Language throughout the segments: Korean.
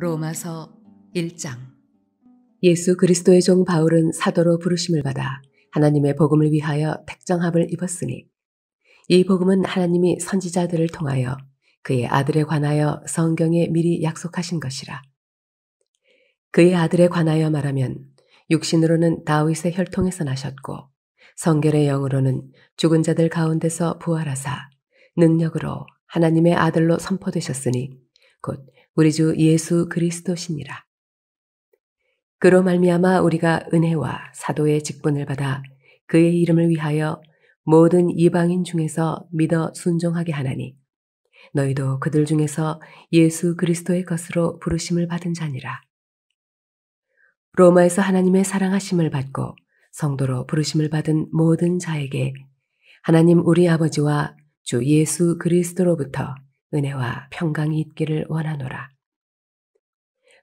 로마서 1장. 예수 그리스도의 종 바울은 사도로 부르심을 받아 하나님의 복음을 위하여 택정함을 입었으니 이 복음은 하나님이 선지자들을 통하여 그의 아들에 관하여 성경에 미리 약속하신 것이라. 그의 아들에 관하여 말하면 육신으로는 다윗의 혈통에서 나셨고 성결의 영으로는 죽은 자들 가운데서 부활하사 능력으로 하나님의 아들로 선포되셨으니 곧 우리 주 예수 그리스도시니라. 그로 말미암아 우리가 은혜와 사도의 직분을 받아 그의 이름을 위하여 모든 이방인 중에서 믿어 순종하게 하나니 너희도 그들 중에서 예수 그리스도의 것으로 부르심을 받은 자니라. 로마에서 하나님의 사랑하심을 받고 성도로 부르심을 받은 모든 자에게 하나님 우리 아버지와 주 예수 그리스도로부터 은혜와 평강이 있기를 원하노라.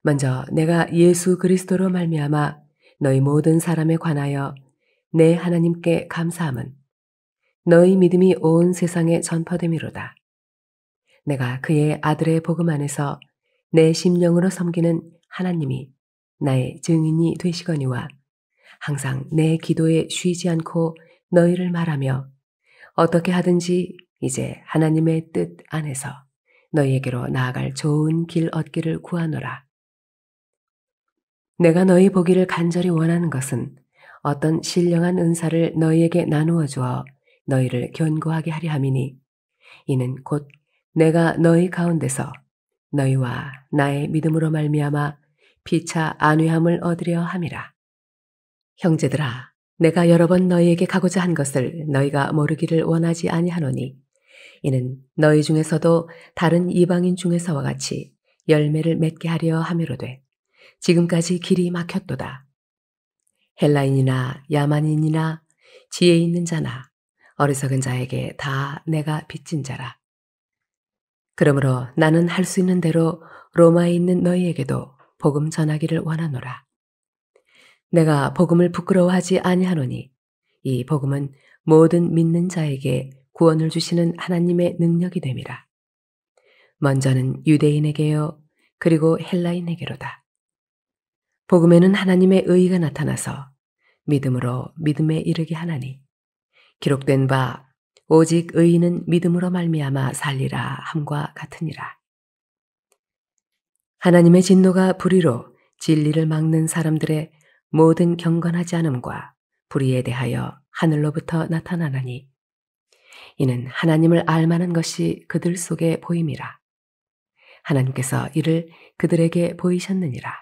먼저 내가 예수 그리스도로 말미암아 너희 모든 사람에 관하여 내 하나님께 감사함은 너희 믿음이 온 세상에 전파됨이로다. 내가 그의 아들의 복음 안에서 내 심령으로 섬기는 하나님이 나의 증인이 되시거니와 항상 내 기도에 쉬지 않고 너희를 말하며 어떻게 하든지 이제 하나님의 뜻 안에서 너희에게로 나아갈 좋은 길 얻기를 구하노라. 내가 너희 보기를 간절히 원하는 것은 어떤 신령한 은사를 너희에게 나누어 주어 너희를 견고하게 하려 함이니 이는 곧 내가 너희 가운데서 너희와 나의 믿음으로 말미암아 피차 안위함을 얻으려 함이라. 형제들아, 내가 여러 번 너희에게 가고자 한 것을 너희가 모르기를 원하지 아니하노니 이는 너희 중에서도 다른 이방인 중에서와 같이 열매를 맺게 하려 함이로되 지금까지 길이 막혔도다. 헬라인이나 야만인이나 지혜 있는 자나 어리석은 자에게 다 내가 빚진 자라. 그러므로 나는 할 수 있는 대로 로마에 있는 너희에게도 복음 전하기를 원하노라. 내가 복음을 부끄러워하지 아니하노니 이 복음은 모든 믿는 자에게 구원을 주시는 하나님의 능력이 됨이라. 먼저는 유대인에게요 그리고 헬라인에게로다. 복음에는 하나님의 의가 나타나서 믿음으로 믿음에 이르게 하나니 기록된 바 오직 의인은 믿음으로 말미암아 살리라 함과 같으니라. 하나님의 진노가 불의로 진리를 막는 사람들의 모든 경건하지 않음과 불의에 대하여 하늘로부터 나타나나니 이는 하나님을 알만한 것이 그들 속에 보임이라. 하나님께서 이를 그들에게 보이셨느니라.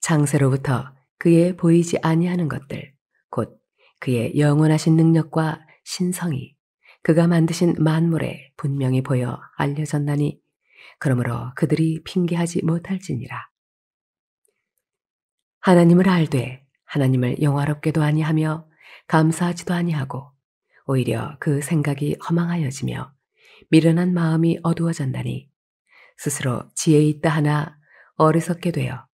창세로부터 그의 보이지 아니하는 것들 곧 그의 영원하신 능력과 신성이 그가 만드신 만물에 분명히 보여 알려졌나니 그러므로 그들이 핑계하지 못할지니라. 하나님을 알되 하나님을 영화롭게도 아니하며 감사하지도 아니하고 오히려 그 생각이 허망하여지며 미련한 마음이 어두워졌나니 스스로 지혜 있다 하나 어리석게 되어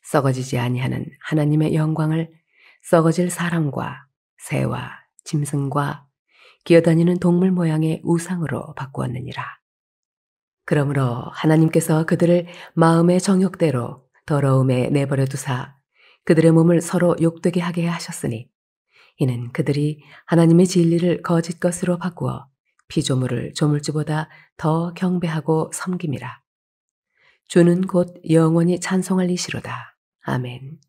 썩어지지 아니하는 하나님의 영광을 썩어질 사람과 새와 짐승과 기어다니는 동물 모양의 우상으로 바꾸었느니라. 그러므로 하나님께서 그들을 마음의 정욕대로 더러움에 내버려 두사 그들의 몸을 서로 욕되게 하게 하셨으니 이는 그들이 하나님의 진리를 거짓 것으로 바꾸어 피조물을 조물주보다 더 경배하고 섬김이라. 주는 곧 영원히 찬송할 이시로다. 아멘.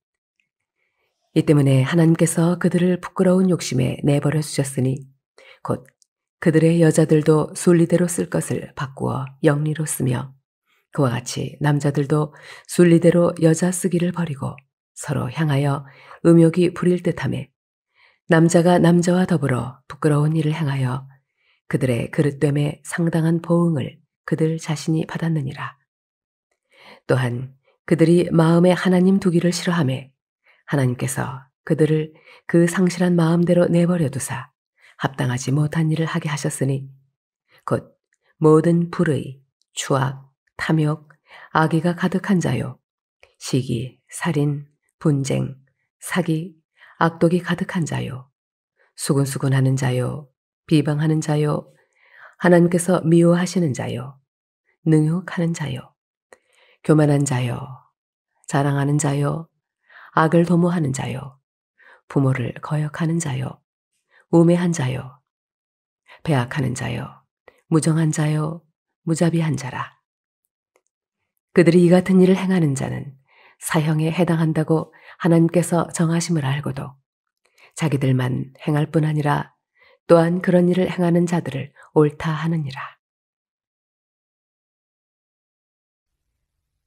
이 때문에 하나님께서 그들을 부끄러운 욕심에 내버려 두셨으니 곧 그들의 여자들도 순리대로 쓸 것을 바꾸어 영리로 쓰며 그와 같이 남자들도 순리대로 여자 쓰기를 버리고 서로 향하여 음욕이 부릴 듯하며 남자가 남자와 더불어 부끄러운 일을 행하여 그들의 그릇됨에 상당한 보응을 그들 자신이 받았느니라. 또한 그들이 마음에 하나님 두기를 싫어하며 하나님께서 그들을 그 상실한 마음대로 내버려 두사 합당하지 못한 일을 하게 하셨으니 곧 모든 불의, 추악, 탐욕, 악의가 가득한 자요 시기, 살인, 분쟁, 사기, 악독이 가득한 자요 수군수군하는 자요 비방하는 자요 하나님께서 미워하시는 자요 능욕하는 자요 교만한 자요, 자랑하는 자요, 악을 도모하는 자요, 부모를 거역하는 자요, 우매한 자요, 배악하는 자요, 무정한 자요, 무자비한 자라. 그들이 이 같은 일을 행하는 자는 사형에 해당한다고 하나님께서 정하심을 알고도 자기들만 행할 뿐 아니라 또한 그런 일을 행하는 자들을 옳다 하느니라.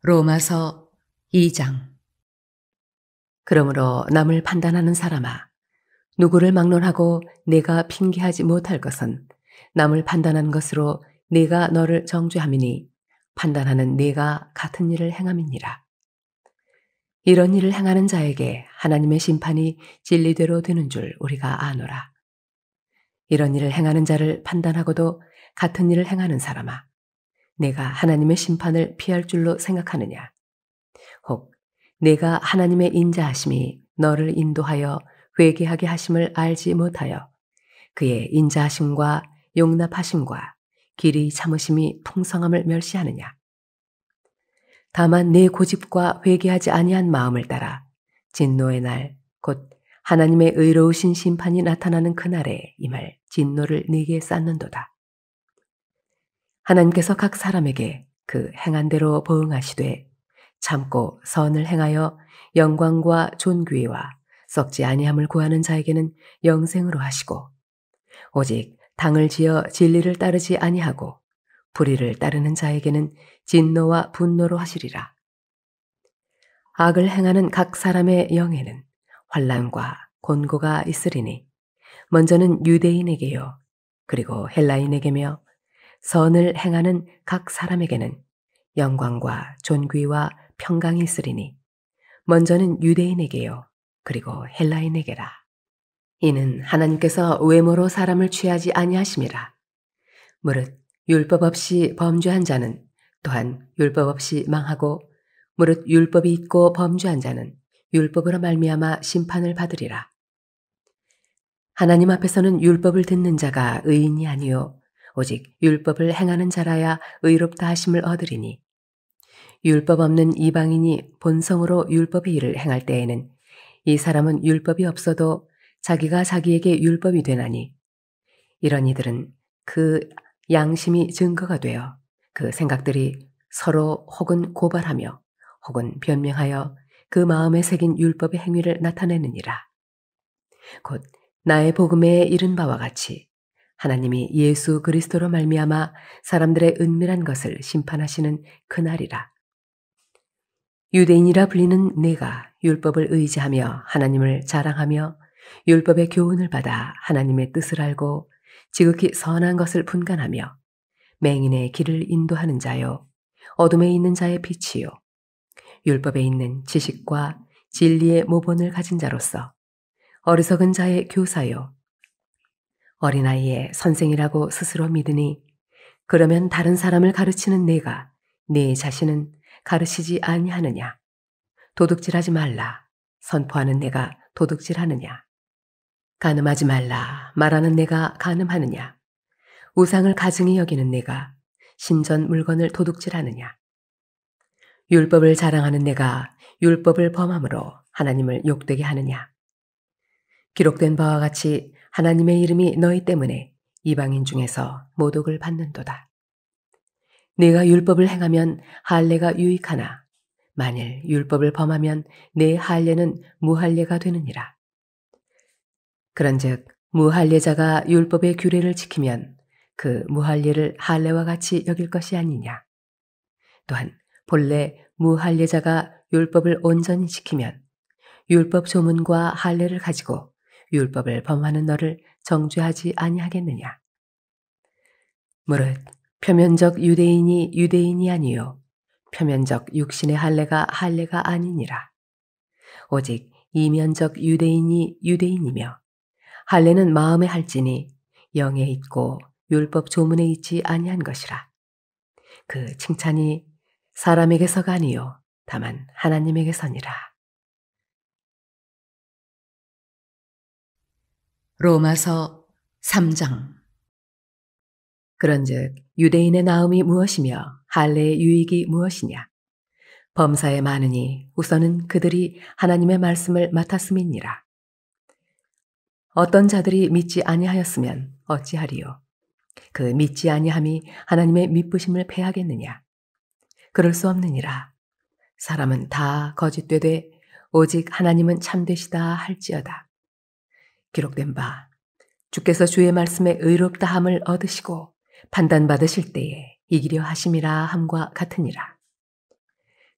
로마서 2장. 그러므로 남을 판단하는 사람아, 누구를 막론하고 내가 핑계하지 못할 것은 남을 판단하는 것으로 네가 너를 정죄함이니 판단하는 네가 같은 일을 행함이니라. 이런 일을 행하는 자에게 하나님의 심판이 진리대로 되는 줄 우리가 아노라. 이런 일을 행하는 자를 판단하고도 같은 일을 행하는 사람아, 내가 하나님의 심판을 피할 줄로 생각하느냐? 혹 내가 하나님의 인자하심이 너를 인도하여 회개하게 하심을 알지 못하여 그의 인자하심과 용납하심과 길이 참으심이 풍성함을 멸시하느냐? 다만 내 고집과 회개하지 아니한 마음을 따라 진노의 날, 곧 하나님의 의로우신 심판이 나타나는 그날에 임할 진노를 네게 쌓는도다. 하나님께서 각 사람에게 그 행한 대로 보응하시되 참고 선을 행하여 영광과 존귀와 썩지 아니함을 구하는 자에게는 영생으로 하시고 오직 당을 지어 진리를 따르지 아니하고 불의를 따르는 자에게는 진노와 분노로 하시리라. 악을 행하는 각 사람의 영에는 환난과 곤고가 있으리니 먼저는 유대인에게요 그리고 헬라인에게며 선을 행하는 각 사람에게는 영광과 존귀와 평강이 있으리니 먼저는 유대인에게요 그리고 헬라인에게라. 이는 하나님께서 외모로 사람을 취하지 아니하심이라. 무릇 율법 없이 범죄한 자는 또한 율법 없이 망하고 무릇 율법이 있고 범죄한 자는 율법으로 말미암아 심판을 받으리라. 하나님 앞에서는 율법을 듣는 자가 의인이 아니요 오직 율법을 행하는 자라야 의롭다 하심을 얻으리니 율법 없는 이방인이 본성으로 율법의 일을 행할 때에는 이 사람은 율법이 없어도 자기가 자기에게 율법이 되나니 이런 이들은 그 양심이 증거가 되어 그 생각들이 서로 혹은 고발하며 혹은 변명하여 그 마음에 새긴 율법의 행위를 나타내느니라. 곧 나의 복음에 이른 바와 같이 하나님이 예수 그리스도로 말미암아 사람들의 은밀한 것을 심판하시는 그날이라. 유대인이라 불리는 내가 율법을 의지하며 하나님을 자랑하며 율법의 교훈을 받아 하나님의 뜻을 알고 지극히 선한 것을 분간하며 맹인의 길을 인도하는 자요 어둠에 있는 자의 빛이요 율법에 있는 지식과 진리의 모본을 가진 자로서 어리석은 자의 교사요 어린아이의 선생이라고 스스로 믿으니 그러면 다른 사람을 가르치는 내가 내 자신은 가르치지 아니하느냐? 도둑질하지 말라. 선포하는 내가 도둑질하느냐? 간음하지 말라. 말하는 내가 간음하느냐? 우상을 가증히 여기는 내가 신전 물건을 도둑질하느냐? 율법을 자랑하는 내가 율법을 범함으로 하나님을 욕되게 하느냐? 기록된 바와 같이 하나님의 이름이 너희 때문에 이방인 중에서 모독을 받는도다. 네가 율법을 행하면 할례가 유익하나 만일 율법을 범하면 내 할례는 무할례가 되느니라. 그런즉 무할례자가 율법의 규례를 지키면 그 무할례를 할례와 같이 여길 것이 아니냐. 또한 본래 무할례자가 율법을 온전히 지키면 율법 조문과 할례를 가지고 율법을 범하는 너를 정죄하지 아니하겠느냐. 무릇 표면적 유대인이 유대인이 아니요 표면적 육신의 할례가 할례가 아니니라. 오직 이면적 유대인이 유대인이며 할례는 마음에 할지니 영에 있고 율법 조문에 있지 아니한 것이라. 그 칭찬이 사람에게서가 아니요 다만 하나님에게서니라. 로마서 3장. 그런즉 유대인의 나음이 무엇이며 할례의 유익이 무엇이냐? 범사에 많으니 우선은 그들이 하나님의 말씀을 맡았음이니라. 어떤 자들이 믿지 아니하였으면 어찌하리요? 그 믿지 아니함이 하나님의 미쁘심을 패하겠느냐? 그럴 수 없느니라. 사람은 다 거짓되되 오직 하나님은 참되시다 할지어다. 기록된 바 주께서 주의 말씀에 의롭다함을 얻으시고 판단받으실 때에 이기려 하심이라 함과 같으니라.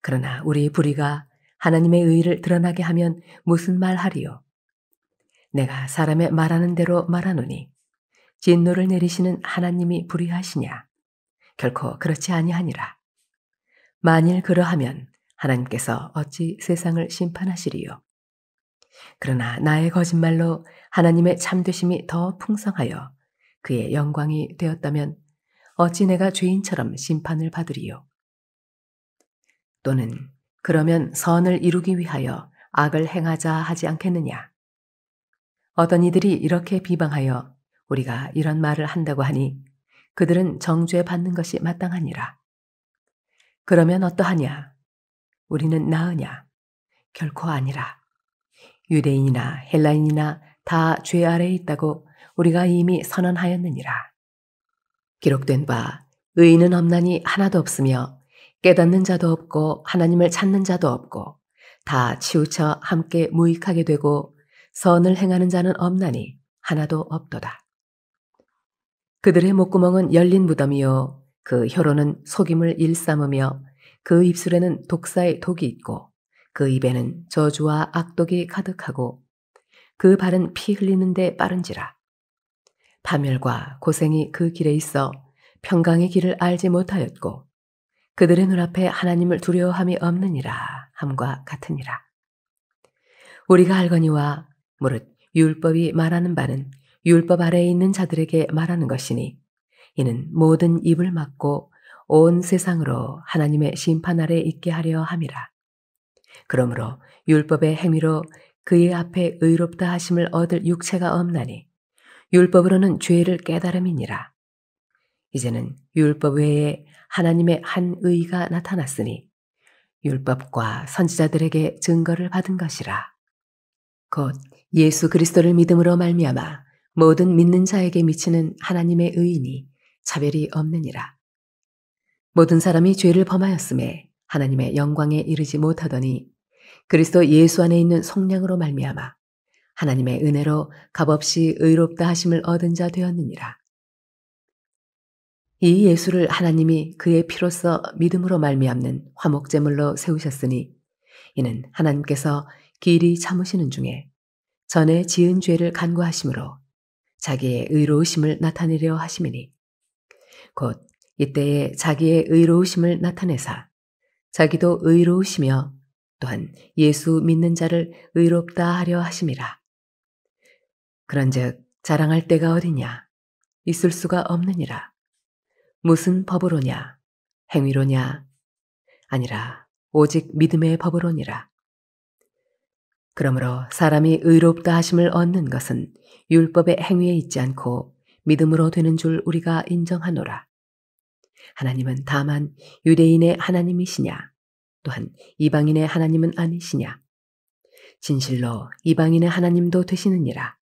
그러나 우리 불의가 하나님의 의를 드러나게 하면 무슨 말하리요? 내가 사람의 말하는 대로 말하노니 진노를 내리시는 하나님이 불의하시냐? 결코 그렇지 아니하니라. 만일 그러하면 하나님께서 어찌 세상을 심판하시리요? 그러나 나의 거짓말로 하나님의 참되심이 더 풍성하여 그의 영광이 되었다면 어찌 내가 죄인처럼 심판을 받으리요? 또는 그러면 선을 이루기 위하여 악을 행하자 하지 않겠느냐? 어떤 이들이 이렇게 비방하여 우리가 이런 말을 한다고 하니 그들은 정죄 받는 것이 마땅하니라. 그러면 어떠하냐? 우리는 나으냐? 결코 아니라. 유대인이나 헬라인이나 다 죄 아래에 있다고 우리가 이미 선언하였느니라. 기록된 바 의인은 없나니 하나도 없으며 깨닫는 자도 없고 하나님을 찾는 자도 없고 다 치우쳐 함께 무익하게 되고 선을 행하는 자는 없나니 하나도 없도다. 그들의 목구멍은 열린 무덤이요 그 혀로는 속임을 일삼으며 그 입술에는 독사의 독이 있고 그 입에는 저주와 악독이 가득하고 그 발은 피 흘리는데 빠른지라. 파멸과 고생이 그 길에 있어 평강의 길을 알지 못하였고 그들의 눈앞에 하나님을 두려워함이 없느니라 함과 같으니라. 우리가 알거니와 무릇 율법이 말하는 바는 율법 아래에 있는 자들에게 말하는 것이니 이는 모든 입을 막고 온 세상으로 하나님의 심판 아래 있게 하려 함이라. 그러므로 율법의 행위로 그의 앞에 의롭다 하심을 얻을 육체가 없나니 율법으로는 죄를 깨달음이니라. 이제는 율법 외에 하나님의 한 의가 나타났으니 율법과 선지자들에게 증거를 받은 것이라. 곧 예수 그리스도를 믿음으로 말미암아 모든 믿는 자에게 미치는 하나님의 의인이 차별이 없느니라. 모든 사람이 죄를 범하였음에 하나님의 영광에 이르지 못하더니 그리스도 예수 안에 있는 속량으로 말미암아 하나님의 은혜로 값없이 의롭다 하심을 얻은 자 되었느니라. 이 예수를 하나님이 그의 피로써 믿음으로 말미암는 화목제물로 세우셨으니 이는 하나님께서 길이 참으시는 중에 전에 지은 죄를 간구하심으로 자기의 의로우심을 나타내려 하심이니 곧 이때에 자기의 의로우심을 나타내사 자기도 의로우시며 또한 예수 믿는 자를 의롭다 하려 하심이라. 그런즉 자랑할 데가 어디냐? 있을 수가 없느니라. 무슨 법으로냐? 행위로냐? 아니라 오직 믿음의 법으로니라. 그러므로 사람이 의롭다 하심을 얻는 것은 율법의 행위에 있지 않고 믿음으로 되는 줄 우리가 인정하노라. 하나님은 다만 유대인의 하나님이시냐? 또한 이방인의 하나님은 아니시냐? 진실로 이방인의 하나님도 되시느니라.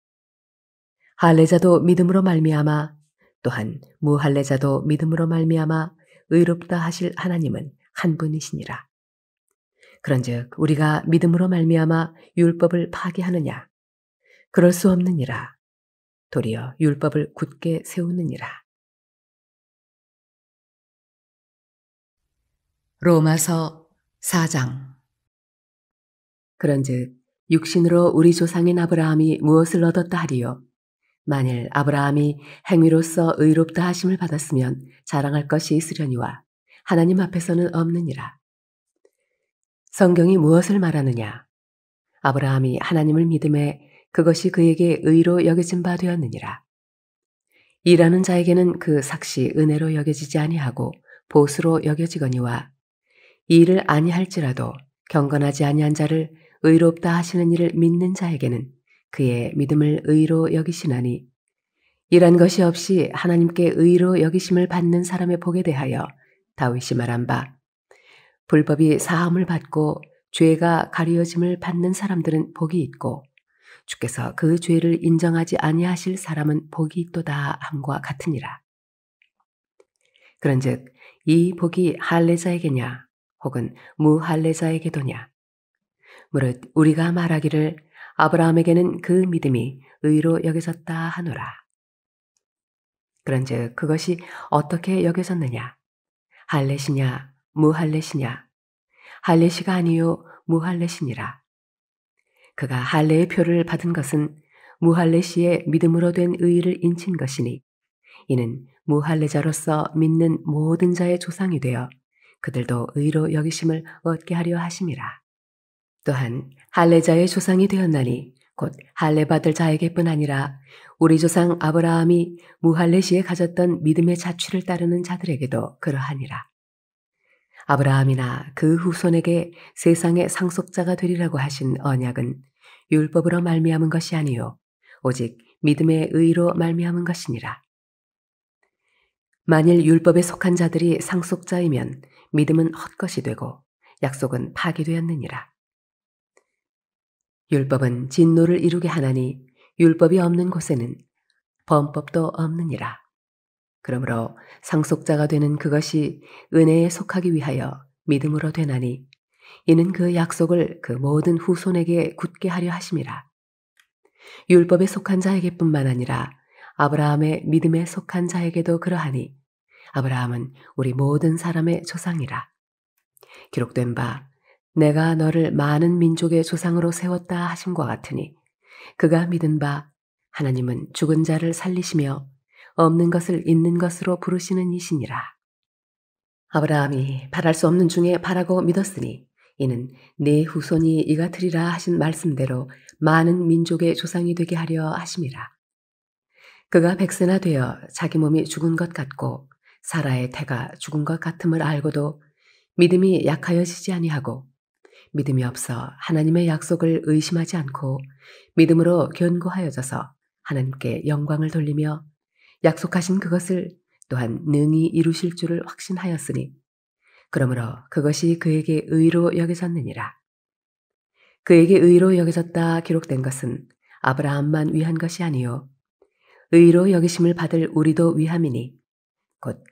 할례자도 믿음으로 말미암아 또한 무할례자도 믿음으로 말미암아 의롭다 하실 하나님은 한 분이시니라. 그런즉 우리가 믿음으로 말미암아 율법을 파기하느냐? 그럴 수 없느니라. 도리어 율법을 굳게 세우느니라. 로마서 4장. 그런즉 육신으로 우리 조상인 아브라함이 무엇을 얻었다 하리요? 만일 아브라함이 행위로서 의롭다 하심을 받았으면 자랑할 것이 있으려니와 하나님 앞에서는 없느니라. 성경이 무엇을 말하느냐? 아브라함이 하나님을 믿음에 그것이 그에게 의로 여겨진 바 되었느니라. 일하는 자에게는 그 삭시 은혜로 여겨지지 아니하고 보수로 여겨지거니와 일을 아니할지라도 경건하지 아니한 자를 의롭다 하시는 이를 믿는 자에게는 그의 믿음을 의로 여기시나니 일한 것이 없이 하나님께 의로 여기심을 받는 사람의 복에 대하여 다윗이 말한 바 불법이 사함을 받고 죄가 가려짐을 받는 사람들은 복이 있고 주께서 그 죄를 인정하지 아니하실 사람은 복이 있도다 함과 같으니라. 그런즉 이 복이 할례자에게냐 혹은 무할례자에게도냐 무릇 우리가 말하기를 아브라함에게는 그 믿음이 의로 여겨졌다 하노라. 그런즉 그것이 어떻게 여겨졌느냐 할례시냐 무할례시냐 할례시가 아니요 무할례시니라. 그가 할례의 표를 받은 것은 무할례시의 믿음으로 된 의를 인친 것이니 이는 무할례자로서 믿는 모든 자의 조상이 되어 그들도 의로 여기심을 얻게 하려 하심이라. 또한 할례자의 조상이 되었나니 곧 할례 받을 자에게뿐 아니라 우리 조상 아브라함이 무할례시에 가졌던 믿음의 자취를 따르는 자들에게도 그러하니라. 아브라함이나 그 후손에게 세상의 상속자가 되리라고 하신 언약은 율법으로 말미암은 것이 아니요 오직 믿음의 의로 말미암은 것이니라. 만일 율법에 속한 자들이 상속자이면 믿음은 헛것이 되고 약속은 파기되었느니라. 율법은 진노를 이루게 하나니 율법이 없는 곳에는 범법도 없느니라. 그러므로 상속자가 되는 그것이 은혜에 속하기 위하여 믿음으로 되나니 이는 그 약속을 그 모든 후손에게 굳게 하려 하심이라. 율법에 속한 자에게뿐만 아니라 아브라함의 믿음에 속한 자에게도 그러하니 아브라함은 우리 모든 사람의 조상이라. 기록된 바 내가 너를 많은 민족의 조상으로 세웠다 하심과 같으니 그가 믿은 바 하나님은 죽은 자를 살리시며 없는 것을 있는 것으로 부르시는 이시니라. 아브라함이 바랄 수 없는 중에 바라고 믿었으니 이는 네 후손이 이가 되리라 하신 말씀대로 많은 민족의 조상이 되게 하려 하심이라. 그가 백세나 되어 자기 몸이 죽은 것 같고 사라의 태가 죽은 것 같음을 알고도 믿음이 약하여지지 아니하고 믿음이 없어 하나님의 약속을 의심하지 않고 믿음으로 견고하여져서 하나님께 영광을 돌리며 약속하신 그것을 또한 능히 이루실 줄을 확신하였으니 그러므로 그것이 그에게 의로 여겨졌느니라. 그에게 의로 여겨졌다 기록된 것은 아브라함만 위한 것이 아니요 의로 여기심을 받을 우리도 위함이니 곧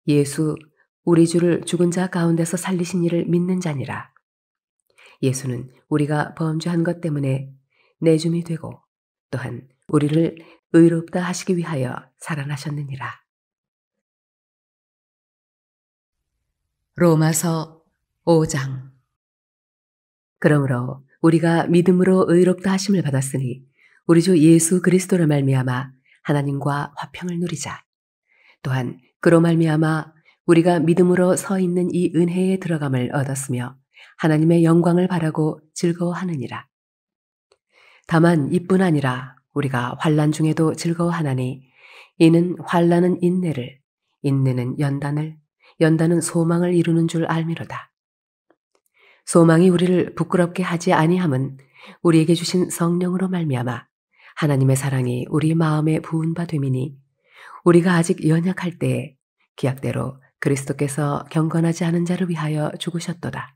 예수 우리 주를 죽은 자 가운데서 살리신 이를 믿는 자니라. 예수는 우리가 범죄한 것 때문에 내줌이 되고 또한 우리를 의롭다 하시기 위하여 살아나셨느니라. 로마서 5장. 그러므로 우리가 믿음으로 의롭다 하심을 받았으니 우리 주 예수 그리스도로 말미암아 하나님과 화평을 누리자. 또한 그로 말미암아 우리가 믿음으로 서 있는 이 은혜에 들어감을 얻었으며 하나님의 영광을 바라고 즐거워하느니라. 다만 이뿐 아니라 우리가 환난 중에도 즐거워하나니 이는 환난은 인내를, 인내는 연단을, 연단은 소망을 이루는 줄 알미로다. 소망이 우리를 부끄럽게 하지 아니함은 우리에게 주신 성령으로 말미암아 하나님의 사랑이 우리 마음에 부은 바 됨이니 우리가 아직 연약할 때에 기약대로 그리스도께서 경건하지 않은 자를 위하여 죽으셨도다.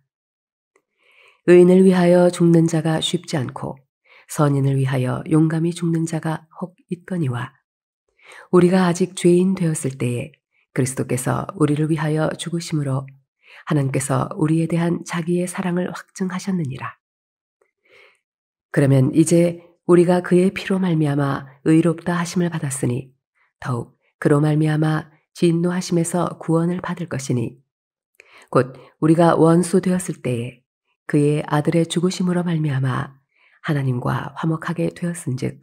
의인을 위하여 죽는 자가 쉽지 않고 선인을 위하여 용감히 죽는 자가 혹 있거니와 우리가 아직 죄인 되었을 때에 그리스도께서 우리를 위하여 죽으심으로 하나님께서 우리에 대한 자기의 사랑을 확증하셨느니라. 그러면 이제 우리가 그의 피로 말미암아 의롭다 하심을 받았으니 더욱 그로 말미암아 진노하심에서 구원을 받을 것이니 곧 우리가 원수 되었을 때에 그의 아들의 죽으심으로 말미암아 하나님과 화목하게 되었은즉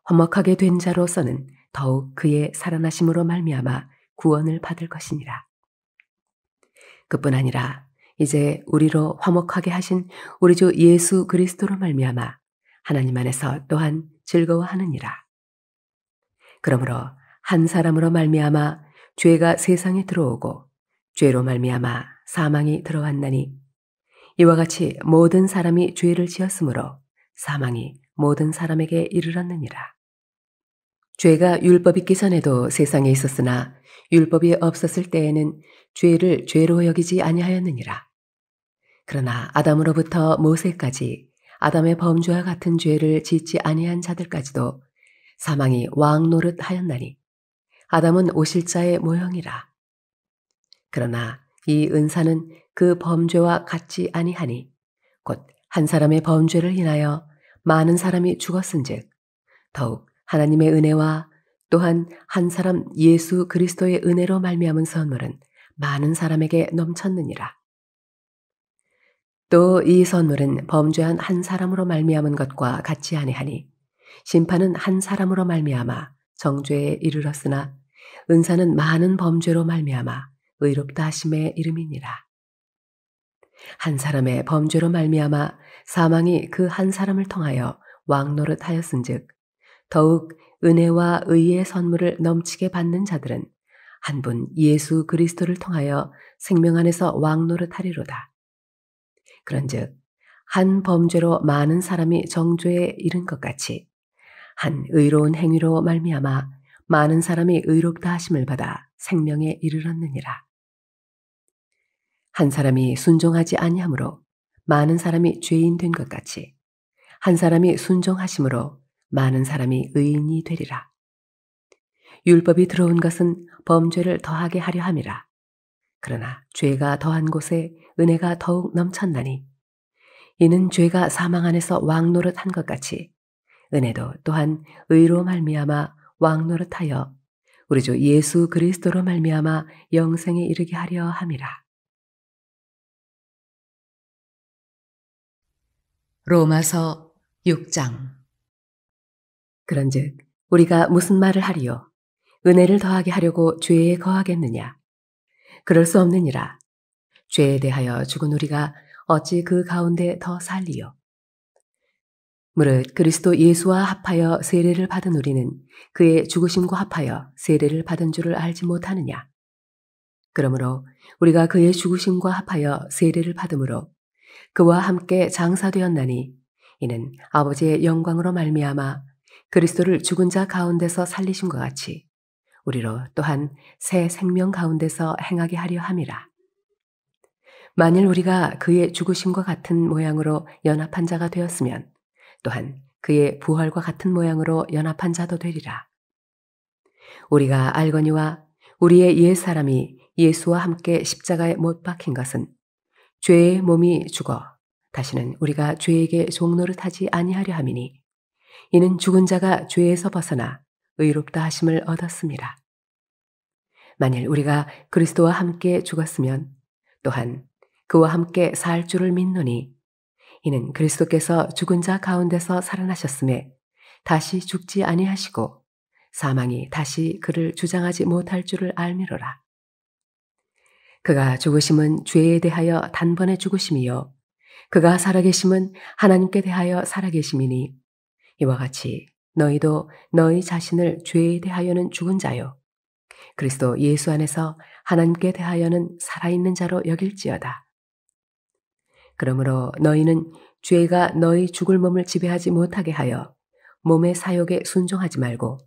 화목하게 된 자로서는 더욱 그의 살아나심으로 말미암아 구원을 받을 것이니라. 그뿐 아니라 이제 우리로 화목하게 하신 우리 주 예수 그리스도로 말미암아 하나님 안에서 또한 즐거워하느니라. 그러므로 한 사람으로 말미암아 죄가 세상에 들어오고 죄로 말미암아 사망이 들어왔나니 이와 같이 모든 사람이 죄를 지었으므로 사망이 모든 사람에게 이르렀느니라. 죄가 율법 있기 전에도 세상에 있었으나 율법이 없었을 때에는 죄를 죄로 여기지 아니하였느니라. 그러나 아담으로부터 모세까지 아담의 범죄와 같은 죄를 짓지 아니한 자들까지도 사망이 왕 노릇하였나니 아담은 오실자의 모형이라. 그러나 이 은사는 그 범죄와 같지 아니하니 곧 한 사람의 범죄를 인하여 많은 사람이 죽었은즉 더욱 하나님의 은혜와 또한 한 사람 예수 그리스도의 은혜로 말미암은 선물은 많은 사람에게 넘쳤느니라. 또 이 선물은 범죄한 한 사람으로 말미암은 것과 같지 아니하니 심판은 한 사람으로 말미암아 정죄에 이르렀으나 은사는 많은 범죄로 말미암아 의롭다 하심에 이름이니라. 한 사람의 범죄로 말미암아 사망이 그 한 사람을 통하여 왕노릇하였은즉 더욱 은혜와 의의 선물을 넘치게 받는 자들은 한 분 예수 그리스도를 통하여 생명 안에서 왕노릇하리로다. 그런즉 한 범죄로 많은 사람이 정죄에 이른 것 같이 한 의로운 행위로 말미암아 많은 사람이 의롭다 하심을 받아 생명에 이르렀느니라. 한 사람이 순종하지 아니하므로 많은 사람이 죄인 된 것 같이 한 사람이 순종하심으로 많은 사람이 의인이 되리라. 율법이 들어온 것은 범죄를 더하게 하려 함이라. 그러나 죄가 더한 곳에 은혜가 더욱 넘쳤나니 이는 죄가 사망 안에서 왕노릇한 것 같이 은혜도 또한 의로 말미암아 왕노릇하여 우리 주 예수 그리스도로 말미암아 영생에 이르게 하려 함이라. 로마서 6장. 그런즉 우리가 무슨 말을 하리요? 은혜를 더하게 하려고 죄에 거하겠느냐? 그럴 수 없느니라. 죄에 대하여 죽은 우리가 어찌 그 가운데 더 살리요? 무릇 그리스도 예수와 합하여 세례를 받은 우리는 그의 죽으심과 합하여 세례를 받은 줄을 알지 못하느냐? 그러므로 우리가 그의 죽으심과 합하여 세례를 받음으로 그와 함께 장사되었나니 이는 아버지의 영광으로 말미암아 그리스도를 죽은 자 가운데서 살리심과 같이 우리로 또한 새 생명 가운데서 행하게 하려 함이라. 만일 우리가 그의 죽으심과 같은 모양으로 연합한 자가 되었으면 또한 그의 부활과 같은 모양으로 연합한 자도 되리라. 우리가 알거니와 우리의 옛사람이 예수와 함께 십자가에 못 박힌 것은 죄의 몸이 죽어 다시는 우리가 죄에게 종노릇하지 아니하려 함이니 이는 죽은 자가 죄에서 벗어나 의롭다 하심을 얻었습니다. 만일 우리가 그리스도와 함께 죽었으면 또한 그와 함께 살 줄을 믿노니 이는 그리스도께서 죽은 자 가운데서 살아나셨음에 다시 죽지 아니하시고 사망이 다시 그를 주장하지 못할 줄을 알미로라. 그가 죽으심은 죄에 대하여 단번에 죽으심이요 그가 살아계심은 하나님께 대하여 살아계심이니 이와 같이 너희도 너희 자신을 죄에 대하여는 죽은 자요 그리스도 예수 안에서 하나님께 대하여는 살아있는 자로 여길지어다. 그러므로 너희는 죄가 너희 죽을 몸을 지배하지 못하게 하여 몸의 사욕에 순종하지 말고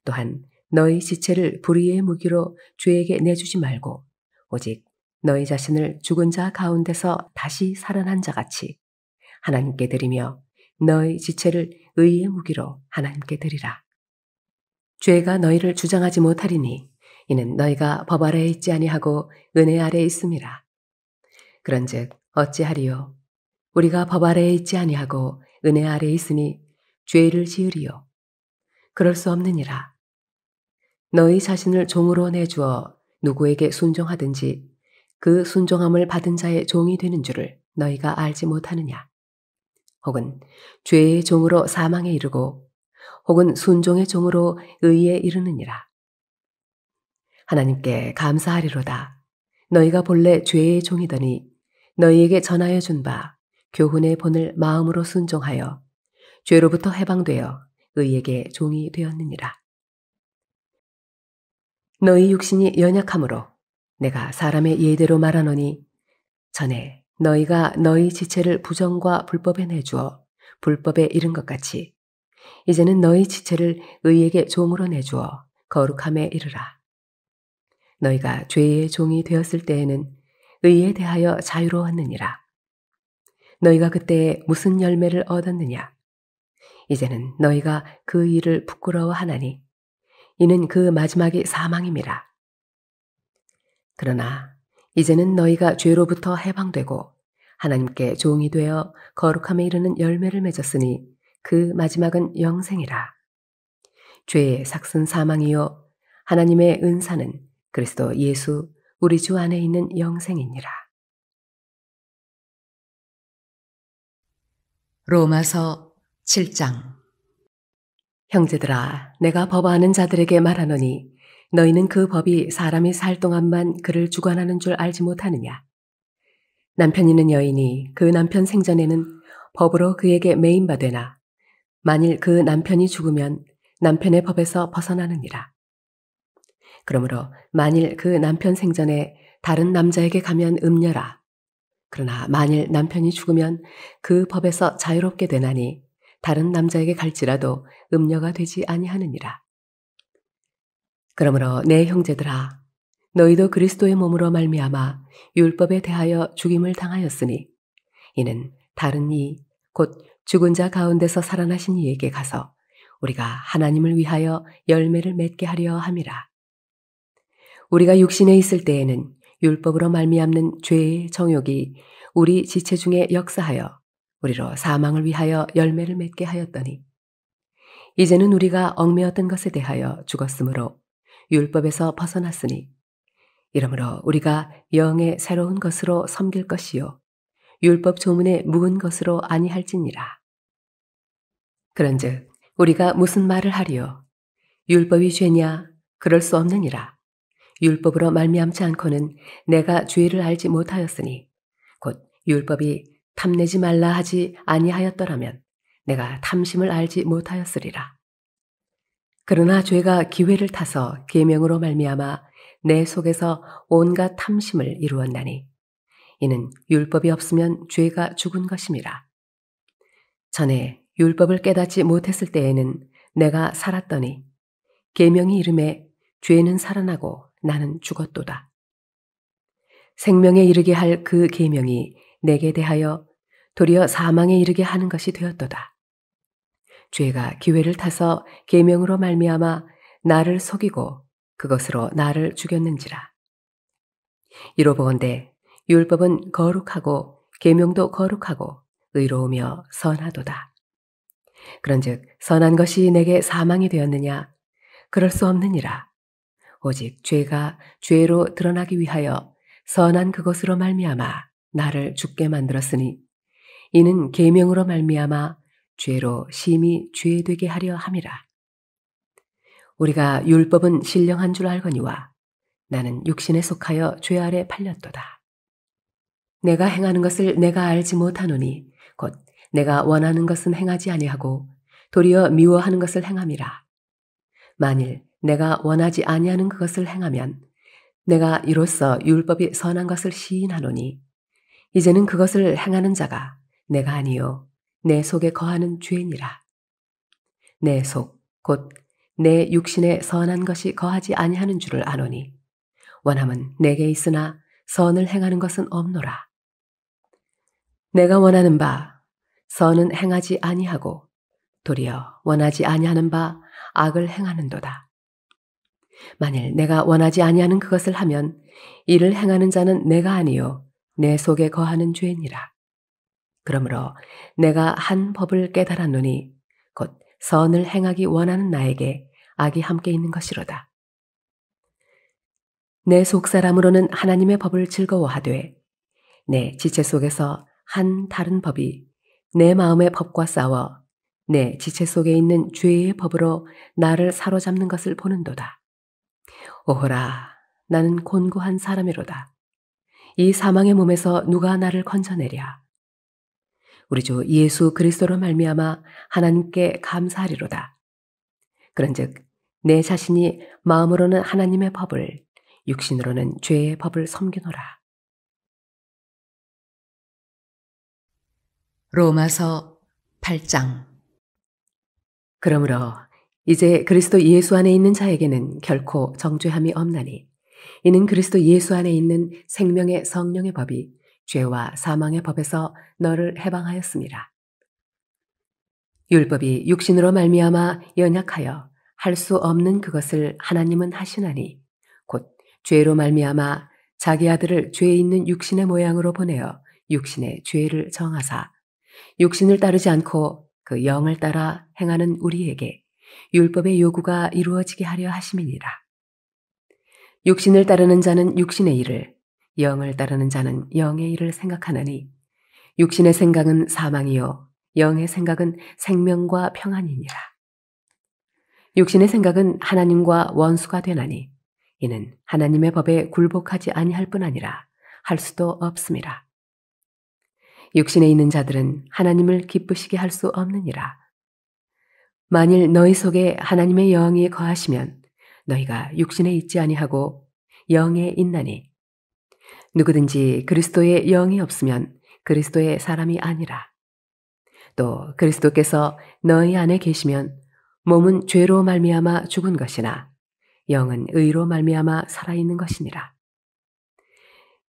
또한 너희 지체를 불의의 무기로 죄에게 내주지 말고 오직 너희 자신을 죽은 자 가운데서 다시 살아난 자같이 하나님께 드리며 너희 지체를 의의 무기로 하나님께 드리라. 죄가 너희를 주장하지 못하리니 이는 너희가 법 아래에 있지 아니하고 은혜 아래에 있음이라. 그런즉 어찌하리요? 우리가 법 아래에 있지 아니하고 은혜 아래에 있으니 죄를 지으리요? 그럴 수 없느니라. 너희 자신을 종으로 내주어 누구에게 순종하든지 그 순종함을 받은 자의 종이 되는 줄을 너희가 알지 못하느냐? 혹은 죄의 종으로 사망에 이르고 혹은 순종의 종으로 의에 이르느니라. 하나님께 감사하리로다. 너희가 본래 죄의 종이더니 너희에게 전하여 준 바 교훈의 본을 마음으로 순종하여 죄로부터 해방되어 의에게 종이 되었느니라. 너희 육신이 연약함으로 내가 사람의 예대로 말하노니 전에 너희가 너희 지체를 부정과 불법에 내주어 불법에 이른 것 같이 이제는 너희 지체를 의에게 종으로 내주어 거룩함에 이르라. 너희가 죄의 종이 되었을 때에는 의에 대하여 자유로웠느니라. 너희가 그때 무슨 열매를 얻었느냐? 이제는 너희가 그 일을 부끄러워하나니 이는 그 마지막이 사망임이라. 그러나 이제는 너희가 죄로부터 해방되고 하나님께 종이 되어 거룩함에 이르는 열매를 맺었으니 그 마지막은 영생이라. 죄의 삭은 사망이요 하나님의 은사는 그리스도 예수 우리 주 안에 있는 영생이니라. 로마서 7장. 형제들아, 내가 법아하는 자들에게 말하노니 너희는 그 법이 사람이 살 동안만 그를 주관하는 줄 알지 못하느냐? 남편 있는 여인이 그 남편 생전에는 법으로 그에게 매인바 되나 만일 그 남편이 죽으면 남편의 법에서 벗어나느니라. 그러므로 만일 그 남편 생전에 다른 남자에게 가면 음녀라. 그러나 만일 남편이 죽으면 그 법에서 자유롭게 되나니 다른 남자에게 갈지라도 음녀가 되지 아니하느니라. 그러므로 내 형제들아, 너희도 그리스도의 몸으로 말미암아 율법에 대하여 죽임을 당하였으니 이는 다른 이 곧 죽은 자 가운데서 살아나신 이에게 가서 우리가 하나님을 위하여 열매를 맺게 하려 함이라. 우리가 육신에 있을 때에는 율법으로 말미암는 죄의 정욕이 우리 지체 중에 역사하여 우리로 사망을 위하여 열매를 맺게 하였더니 이제는 우리가 얽매였던 것에 대하여 죽었으므로 율법에서 벗어났으니 이러므로 우리가 영의 새로운 것으로 섬길 것이요 율법 조문에 묵은 것으로 아니할지니라. 그런즉 우리가 무슨 말을 하리요? 율법이 죄냐? 그럴 수 없느니라. 율법으로 말미암지 않고는 내가 죄를 알지 못하였으니 곧 율법이 탐내지 말라 하지 아니하였더라면 내가 탐심을 알지 못하였으리라. 그러나 죄가 기회를 타서 계명으로 말미암아 내 속에서 온갖 탐심을 이루었나니 이는 율법이 없으면 죄가 죽은 것임이라. 전에 율법을 깨닫지 못했을 때에는 내가 살았더니 계명이 이름에 죄는 살아나고 나는 죽었도다. 생명에 이르게 할 그 계명이 내게 대하여 도리어 사망에 이르게 하는 것이 되었도다. 죄가 기회를 타서 계명으로 말미암아 나를 속이고 그것으로 나를 죽였는지라. 이로보건대 율법은 거룩하고 계명도 거룩하고 의로우며 선하도다. 그런즉 선한 것이 내게 사망이 되었느냐? 그럴 수 없느니라. 오직 죄가 죄로 드러나기 위하여 선한 그것으로 말미암아 나를 죽게 만들었으니 이는 계명으로 말미암아 죄로 심히 죄되게 하려 함이라. 우리가 율법은 신령한 줄 알거니와 나는 육신에 속하여 죄 아래 팔렸도다. 내가 행하는 것을 내가 알지 못하노니 곧 내가 원하는 것은 행하지 아니하고 도리어 미워하는 것을 행함이라. 만일 내가 원하지 아니하는 그것을 행하면 내가 이로써 율법이 선한 것을 시인하노니 이제는 그것을 행하는 자가 내가 아니요 내 속에 거하는 죄니라. 내 속 곧 내 육신에 선한 것이 거하지 아니하는 줄을 아노니 원함은 내게 있으나 선을 행하는 것은 없노라. 내가 원하는 바 선은 행하지 아니하고 도리어 원하지 아니하는 바 악을 행하는도다. 만일 내가 원하지 아니하는 그것을 하면 이를 행하는 자는 내가 아니요 내 속에 거하는 죄니라. 그러므로 내가 한 법을 깨달았노니 곧 선을 행하기 원하는 나에게 악이 함께 있는 것이로다. 내 속사람으로는 하나님의 법을 즐거워하되 내 지체 속에서 한 다른 법이 내 마음의 법과 싸워 내 지체 속에 있는 죄의 법으로 나를 사로잡는 것을 보는도다. 오호라, 나는 곤고한 사람이로다. 이 사망의 몸에서 누가 나를 건져내랴. 우리 주 예수 그리스도로 말미암아 하나님께 감사하리로다. 그런즉 내 자신이 마음으로는 하나님의 법을 육신으로는 죄의 법을 섬기노라. 로마서 8장. 그러므로 이제 그리스도 예수 안에 있는 자에게는 결코 정죄함이 없나니 이는 그리스도 예수 안에 있는 생명의 성령의 법이 죄와 사망의 법에서 너를 해방하였습니다. 율법이 육신으로 말미암아 연약하여 할 수 없는 그것을 하나님은 하시나니 곧 죄로 말미암아 자기 아들을 죄 있는 육신의 모양으로 보내어 육신의 죄를 정하사 육신을 따르지 않고 그 영을 따라 행하는 우리에게 율법의 요구가 이루어지게 하려 하심이니라. 육신을 따르는 자는 육신의 일을, 영을 따르는 자는 영의 일을 생각하나니 육신의 생각은 사망이요 영의 생각은 생명과 평안이니라. 육신의 생각은 하나님과 원수가 되나니 이는 하나님의 법에 굴복하지 아니할 뿐 아니라 할 수도 없음이라. 육신에 있는 자들은 하나님을 기쁘시게 할 수 없느니라. 만일 너희 속에 하나님의 영이 거하시면 너희가 육신에 있지 아니하고 영에 있나니 누구든지 그리스도의 영이 없으면 그리스도의 사람이 아니라. 또 그리스도께서 너희 안에 계시면 몸은 죄로 말미암아 죽은 것이나 영은 의로 말미암아 살아있는 것이니라.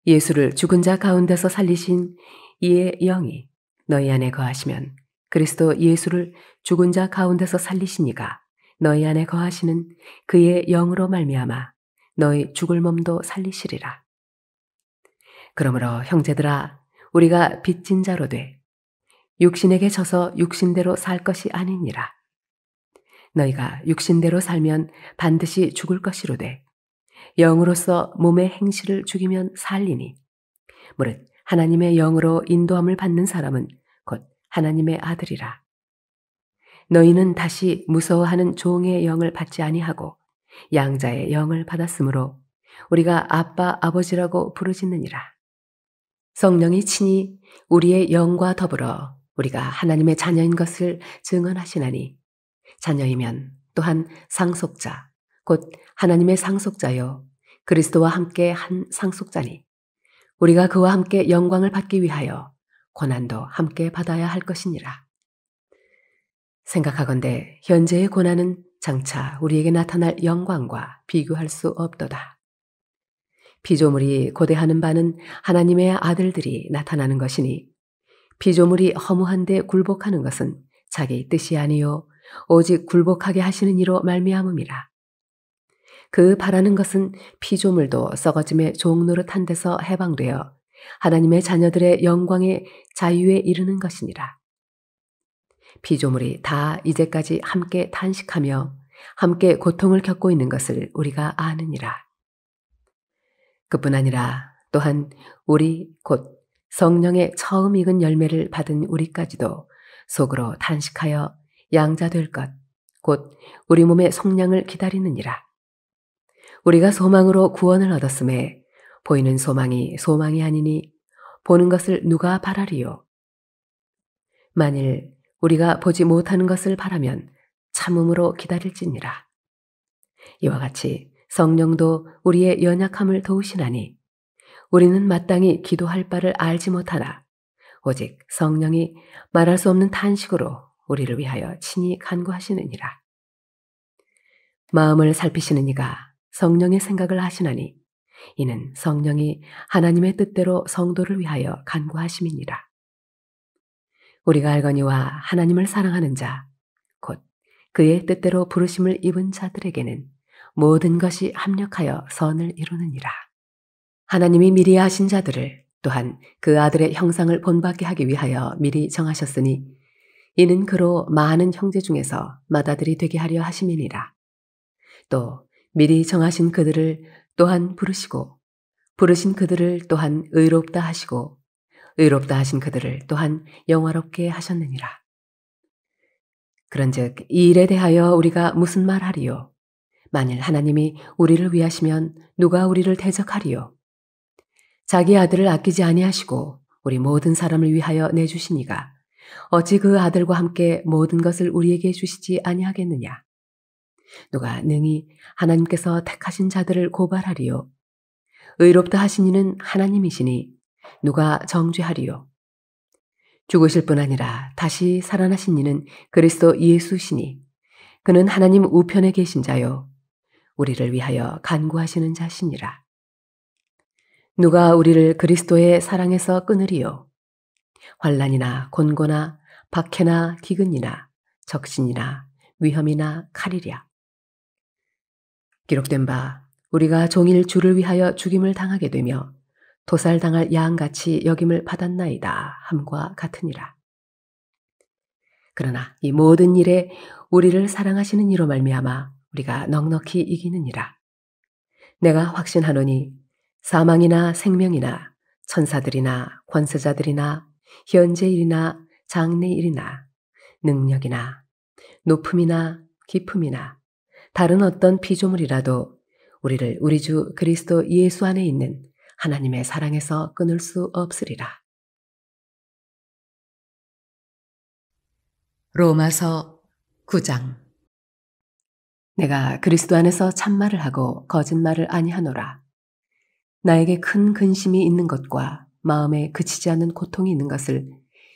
예수를 죽은 자 가운데서 살리신 이의 영이 너희 안에 거하시면 그리스도 예수를 죽은 자 가운데서 살리신 이가 너희 안에 거하시는 그의 영으로 말미암아 너희 죽을 몸도 살리시리라. 그러므로 형제들아 우리가 빚진 자로 돼 육신에게 져서 육신대로 살 것이 아니니라. 너희가 육신대로 살면 반드시 죽을 것이로되 영으로서 몸의 행실을 죽이면 살리니 무릇 하나님의 영으로 인도함을 받는 사람은 곧 하나님의 아들이라. 너희는 다시 무서워하는 종의 영을 받지 아니하고 양자의 영을 받았으므로 우리가 아빠 아버지라고 부르짖느니라. 성령이 친히 우리의 영과 더불어 우리가 하나님의 자녀인 것을 증언하시나니 자녀이면 또한 상속자 곧 하나님의 상속자요 그리스도와 함께 한 상속자니 우리가 그와 함께 영광을 받기 위하여 고난도 함께 받아야 할 것이니라. 생각하건대 현재의 고난은 장차 우리에게 나타날 영광과 비교할 수 없도다. 피조물이 고대하는 바는 하나님의 아들들이 나타나는 것이니 피조물이 허무한데 굴복하는 것은 자기 뜻이 아니요 오직 굴복하게 하시는 이로 말미암음이라. 그 바라는 것은 피조물도 썩어짐의 종노릇한 데서 해방되어 하나님의 자녀들의 영광의 자유에 이르는 것이니라. 피조물이 다 이제까지 함께 탄식하며 함께 고통을 겪고 있는 것을 우리가 아느니라. 그뿐 아니라 또한 우리 곧 성령의 처음 익은 열매를 받은 우리까지도 속으로 탄식하여 양자 될 것, 곧 우리 몸의 속량을 기다리느니라. 우리가 소망으로 구원을 얻었음에 보이는 소망이 소망이 아니니 보는 것을 누가 바라리요. 만일 우리가 보지 못하는 것을 바라면 참음으로 기다릴지니라. 이와 같이 성령도 우리의 연약함을 도우시나니 우리는 마땅히 기도할 바를 알지 못하나 오직 성령이 말할 수 없는 탄식으로 우리를 위하여 친히 간구하시느니라. 마음을 살피시는 이가 성령의 생각을 하시나니 이는 성령이 하나님의 뜻대로 성도를 위하여 간구하심이니라. 우리가 알거니와 하나님을 사랑하는 자, 곧 그의 뜻대로 부르심을 입은 자들에게는 모든 것이 합력하여 선을 이루느니라. 하나님이 미리 하신 자들을 또한 그 아들의 형상을 본받게 하기 위하여 미리 정하셨으니 이는 그로 많은 형제 중에서 맏아들이 되게 하려 하심이니라. 또 미리 정하신 그들을 또한 부르시고 부르신 그들을 또한 의롭다 하시고 의롭다 하신 그들을 또한 영화롭게 하셨느니라. 그런즉 이 일에 대하여 우리가 무슨 말하리요? 만일 하나님이 우리를 위하시면 누가 우리를 대적하리요? 자기 아들을 아끼지 아니하시고 우리 모든 사람을 위하여 내주시니가 어찌 그 아들과 함께 모든 것을 우리에게 주시지 아니하겠느냐? 누가 능히 하나님께서 택하신 자들을 고발하리요? 의롭다 하신 이는 하나님이시니 누가 정죄하리요? 죽으실 뿐 아니라 다시 살아나신 이는 그리스도 예수시니 그는 하나님 우편에 계신 자요 우리를 위하여 간구하시는 자시니라. 누가 우리를 그리스도의 사랑에서 끊으리요? 환난이나 곤고나 박해나 기근이나 적신이나 위험이나 칼이랴. 기록된 바 우리가 종일 주를 위하여 죽임을 당하게 되며 도살당할 양같이 여김을 받았나이다 함과 같으니라. 그러나 이 모든 일에 우리를 사랑하시는 이로 말미암아 우리가 넉넉히 이기느니라. 내가 확신하노니 사망이나 생명이나 천사들이나 권세자들이나 현재일이나 장래일이나 능력이나 높음이나 깊음이나 다른 어떤 피조물이라도 우리를 우리 주 그리스도 예수 안에 있는 하나님의 사랑에서 끊을 수 없으리라. 로마서 9장. 내가 그리스도 안에서 참말을 하고 거짓말을 아니하노라. 나에게 큰 근심이 있는 것과 마음에 그치지 않는 고통이 있는 것을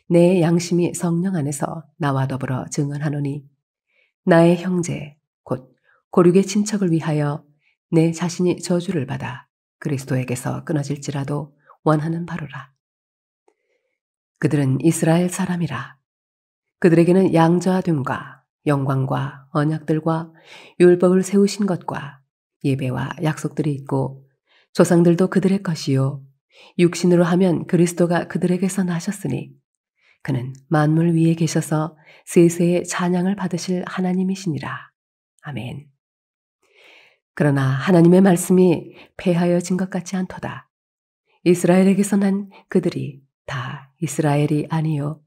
내 양심이 성령 안에서 나와 더불어 증언하노니 나의 형제 곧 고륙의 친척을 위하여 내 자신이 저주를 받아 그리스도에게서 끊어질지라도 원하는 바로라. 그들은 이스라엘 사람이라. 그들에게는 양자됨과 영광과 언약들과 율법을 세우신 것과 예배와 약속들이 있고 조상들도 그들의 것이요 육신으로 하면 그리스도가 그들에게서 나셨으니 그는 만물 위에 계셔서 세세의 찬양을 받으실 하나님이시니라. 아멘. 그러나 하나님의 말씀이 폐하여진 것 같지 않도다. 이스라엘에게서 난 그들이 다 이스라엘이 아니요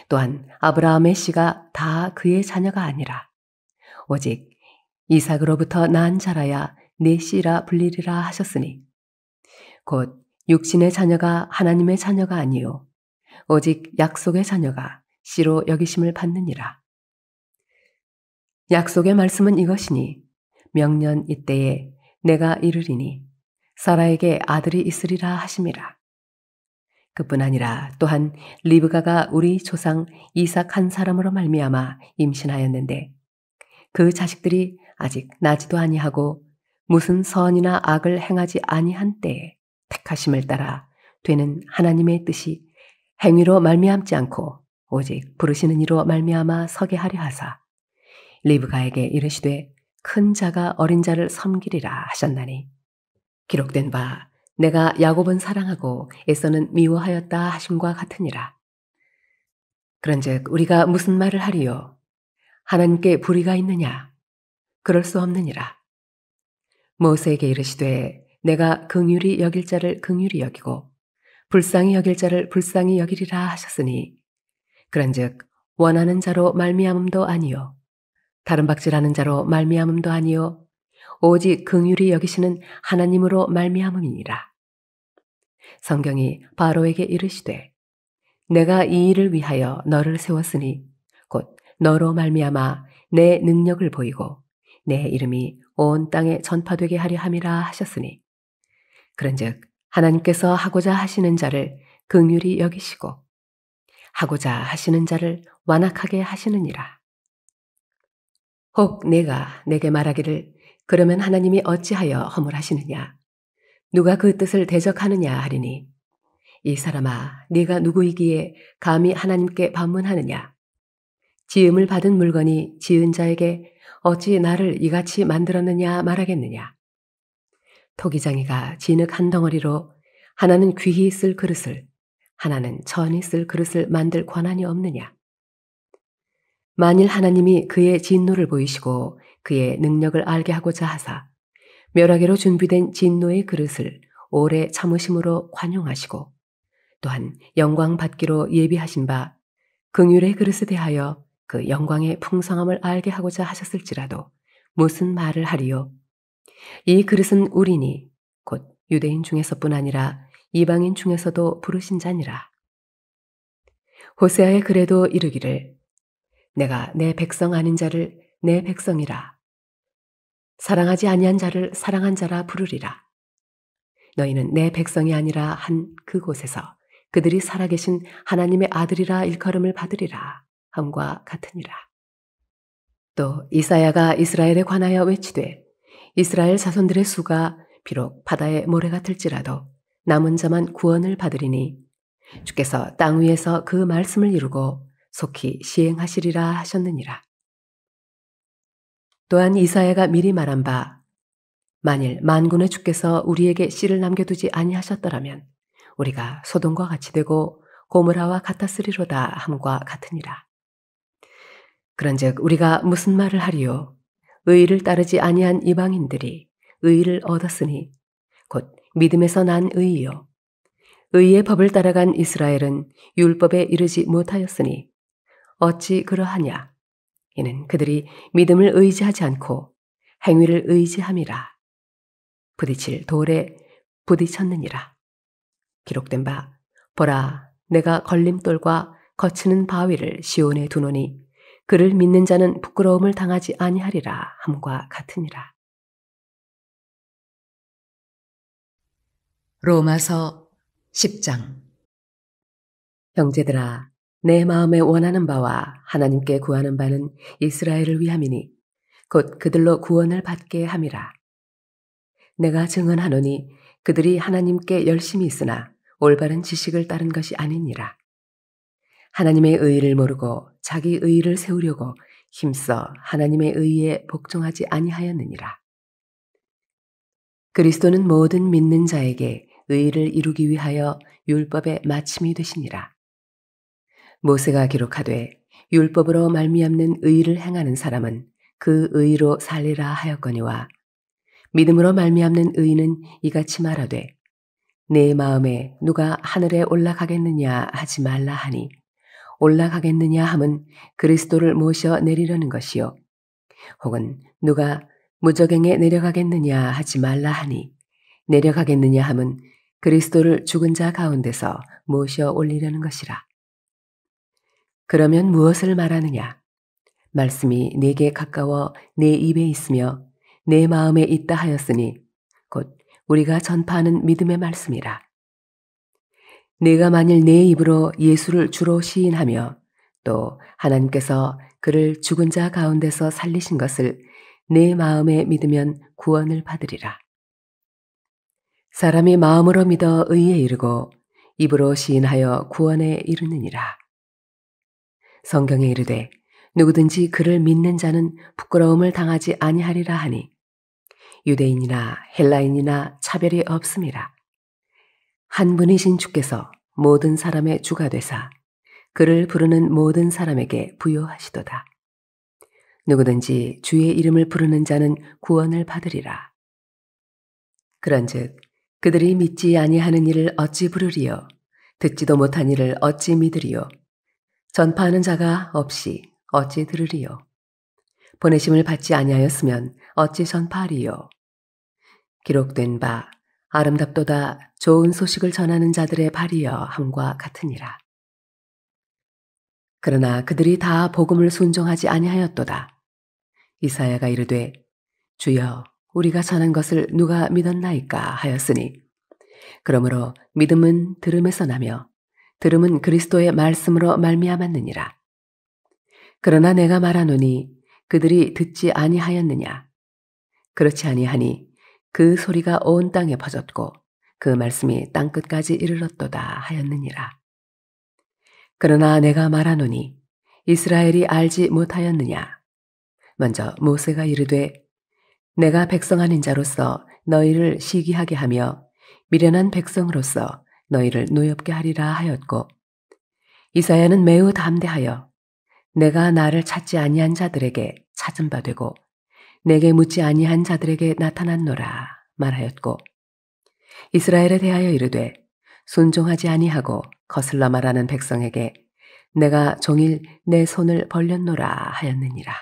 또한 아브라함의 씨가 다 그의 자녀가 아니라 오직 이삭으로부터 난 자라야 내 씨라 불리리라 하셨으니 곧 육신의 자녀가 하나님의 자녀가 아니요 오직 약속의 자녀가 씨로 여기심을 받느니라. 약속의 말씀은 이것이니 명년 이때에 내가 이르리니 사라에게 아들이 있으리라 하심이라. 그뿐 아니라 또한 리브가가 우리 조상 이삭 한 사람으로 말미암아 임신하였는데 그 자식들이 아직 나지도 아니하고 무슨 선이나 악을 행하지 아니한 때에 택하심을 따라 되는 하나님의 뜻이 행위로 말미암지 않고 오직 부르시는 이로 말미암아 서게 하려 하사 리브가에게 이르시되 큰 자가 어린 자를 섬기리라 하셨나니 기록된 바 내가 야곱은 사랑하고 에서는 미워하였다 하심과 같으니라. 그런즉 우리가 무슨 말을 하리요? 하나님께 불의가 있느냐? 그럴 수 없느니라. 모세에게 이르시되 내가 긍휼히 여길 자를 긍휼히 여기고 불쌍히 여길 자를 불쌍히 여기리라 하셨으니 그런즉 원하는 자로 말미암음도 아니요 다른 박질하는 자로 말미암음도 아니요 오직 긍휼히 여기시는 하나님으로 말미암음이니라. 성경이 바로에게 이르시되 내가 이 일을 위하여 너를 세웠으니 곧 너로 말미암아 내 능력을 보이고 내 이름이 온 땅에 전파되게 하려 함이라 하셨으니 그런즉 하나님께서 하고자 하시는 자를 긍휼히 여기시고 하고자 하시는 자를 완악하게 하시느니라. 혹 내가 내게 말하기를 그러면 하나님이 어찌하여 허물하시느냐 누가 그 뜻을 대적하느냐 하리니 이 사람아 네가 누구이기에 감히 하나님께 반문하느냐 지음을 받은 물건이 지은 자에게 어찌 나를 이같이 만들었느냐 말하겠느냐 토기장이가 진흙 한 덩어리로 하나는 귀히 쓸 그릇을 하나는 천히 쓸 그릇을 만들 권한이 없느냐 만일 하나님이 그의 진노를 보이시고 그의 능력을 알게 하고자 하사 멸하기로 준비된 진노의 그릇을 오래 참으심으로 관용하시고 또한 영광 받기로 예비하신 바 긍휼의 그릇에 대하여 그 영광의 풍성함을 알게 하고자 하셨을지라도 무슨 말을 하리요? 이 그릇은 우리니 곧 유대인 중에서뿐 아니라 이방인 중에서도 부르신 자니라. 호세아의 글에도 이르기를 내가 내 백성 아닌 자를 내 백성이라 사랑하지 아니한 자를 사랑한 자라 부르리라. 너희는 내 백성이 아니라 한 그곳에서 그들이 살아계신 하나님의 아들이라 일컬음을 받으리라 함과 같으니라. 또 이사야가 이스라엘에 관하여 외치되 이스라엘 자손들의 수가 비록 바다의 모래 같을지라도 남은 자만 구원을 받으리니 주께서 땅 위에서 그 말씀을 이루고 속히 시행하시리라 하셨느니라. 또한 이사야가 미리 말한 바 만일 만군의 주께서 우리에게 씨를 남겨두지 아니하셨더라면 우리가 소돔과 같이 되고 고모라와 같았으리로다 함과 같으니라. 그런즉 우리가 무슨 말을 하리요? 의를 따르지 아니한 이방인들이 의를 얻었으니 곧 믿음에서 난 의이요. 의의 법을 따라간 이스라엘은 율법에 이르지 못하였으니 어찌 그러하냐? 이는 그들이 믿음을 의지하지 않고 행위를 의지함이라. 부딪힐 돌에 부딪혔느니라. 기록된 바 보라 내가 걸림돌과 거치는 바위를 시온에 두노니 그를 믿는 자는 부끄러움을 당하지 아니하리라 함과 같으니라. 로마서 10장. 형제들아 내 마음에 원하는 바와 하나님께 구하는 바는 이스라엘을 위함이니 곧 그들로 구원을 받게 함이라. 내가 증언하노니 그들이 하나님께 열심히 있으나 올바른 지식을 따른 것이 아니니라. 하나님의 의의를 모르고 자기 의의를 세우려고 힘써 하나님의 의의에 복종하지 아니하였느니라. 그리스도는 모든 믿는 자에게 의의를 이루기 위하여 율법의 마침이 되시니라. 모세가 기록하되 율법으로 말미암는 의의를 행하는 사람은 그 의의로 살리라 하였거니와 믿음으로 말미암는 의의는 이같이 말하되 내 마음에 누가 하늘에 올라가겠느냐 하지 말라 하니 올라가겠느냐 함은 그리스도를 모셔 내리려는 것이요 혹은 누가 무저갱에 내려가겠느냐 하지 말라 하니 내려가겠느냐 함은 그리스도를 죽은 자 가운데서 모셔 올리려는 것이라. 그러면 무엇을 말하느냐? 말씀이 내게 가까워 내 입에 있으며 내 마음에 있다 하였으니 곧 우리가 전파하는 믿음의 말씀이라. 내가 만일 내 입으로 예수를 주로 시인하며 또 하나님께서 그를 죽은 자 가운데서 살리신 것을 내 마음에 믿으면 구원을 받으리라. 사람이 마음으로 믿어 의에 이르고 입으로 시인하여 구원에 이르느니라. 성경에 이르되 누구든지 그를 믿는 자는 부끄러움을 당하지 아니하리라 하니 유대인이나 헬라인이나 차별이 없음이라. 한 분이신 주께서 모든 사람의 주가 되사 그를 부르는 모든 사람에게 부요하시도다. 누구든지 주의 이름을 부르는 자는 구원을 받으리라. 그런즉 그들이 믿지 아니하는 일을 어찌 부르리요? 듣지도 못한 일을 어찌 믿으리요? 전파하는 자가 없이 어찌 들으리요? 보내심을 받지 아니하였으면 어찌 전파하리요? 기록된 바 아름답도다 좋은 소식을 전하는 자들의 발이여 함과 같으니라. 그러나 그들이 다 복음을 순종하지 아니하였도다. 이사야가 이르되 주여 우리가 전한 것을 누가 믿었나이까 하였으니 그러므로 믿음은 들음에서 나며 들음은 그리스도의 말씀으로 말미암았느니라. 그러나 내가 말하노니 그들이 듣지 아니하였느냐? 그렇지 아니하니 그 소리가 온 땅에 퍼졌고 그 말씀이 땅끝까지 이르렀도다 하였느니라. 그러나 내가 말하노니 이스라엘이 알지 못하였느냐? 먼저 모세가 이르되 내가 백성 아닌 자로서 너희를 시기하게 하며 미련한 백성으로서 너희를 노엽게 하리라 하였고 이사야는 매우 담대하여 내가 나를 찾지 아니한 자들에게 찾은 바 되고 내게 묻지 아니한 자들에게 나타났노라 말하였고 이스라엘에 대하여 이르되 순종하지 아니하고 거슬러 말하는 백성에게 내가 종일 내 손을 벌렸노라 하였느니라.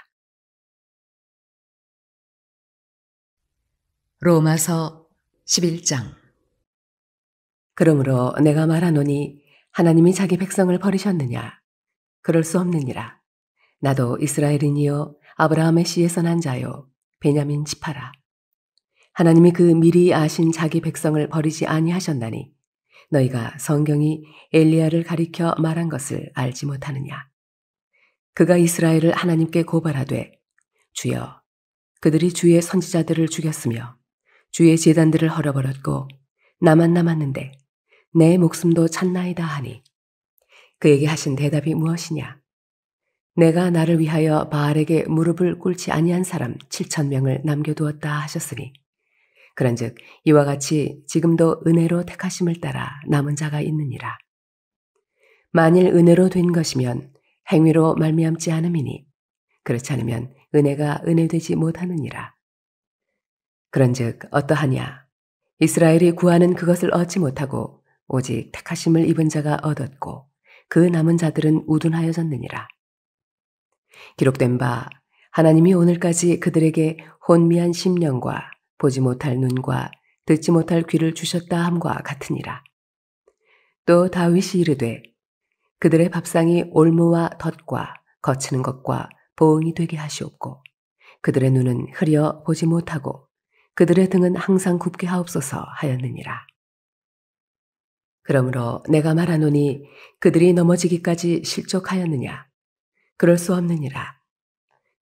로마서 11장. 그러므로 내가 말하노니 하나님이 자기 백성을 버리셨느냐? 그럴 수 없느니라. 나도 이스라엘인이요 아브라함의 씨에서 난 자요 베냐민 지파라. 하나님이 그 미리 아신 자기 백성을 버리지 아니하셨나니 너희가 성경이 엘리야를 가리켜 말한 것을 알지 못하느냐. 그가 이스라엘을 하나님께 고발하되 주여 그들이 주의 선지자들을 죽였으며 주의 제단들을 헐어버렸고 나만 남았는데 내 목숨도 찾나이다 하니 그에게 하신 대답이 무엇이냐? 내가 나를 위하여 바알에게 무릎을 꿇지 아니한 사람 7,000명을 남겨두었다 하셨으니 그런즉 이와 같이 지금도 은혜로 택하심을 따라 남은 자가 있느니라. 만일 은혜로 된 것이면 행위로 말미암지 않음이니 그렇지 않으면 은혜가 은혜되지 못하느니라. 그런즉 어떠하냐? 이스라엘이 구하는 그것을 얻지 못하고 오직 택하심을 입은 자가 얻었고 그 남은 자들은 우둔하여졌느니라. 기록된 바 하나님이 오늘까지 그들에게 혼미한 심령과 보지 못할 눈과 듣지 못할 귀를 주셨다 함과 같으니라. 또 다윗이 이르되 그들의 밥상이 올무와 덫과 거치는 것과 보응이 되게 하시옵고 그들의 눈은 흐려 보지 못하고 그들의 등은 항상 굽게 하옵소서 하였느니라. 그러므로 내가 말하노니 그들이 넘어지기까지 실족하였느냐? 그럴 수 없느니라.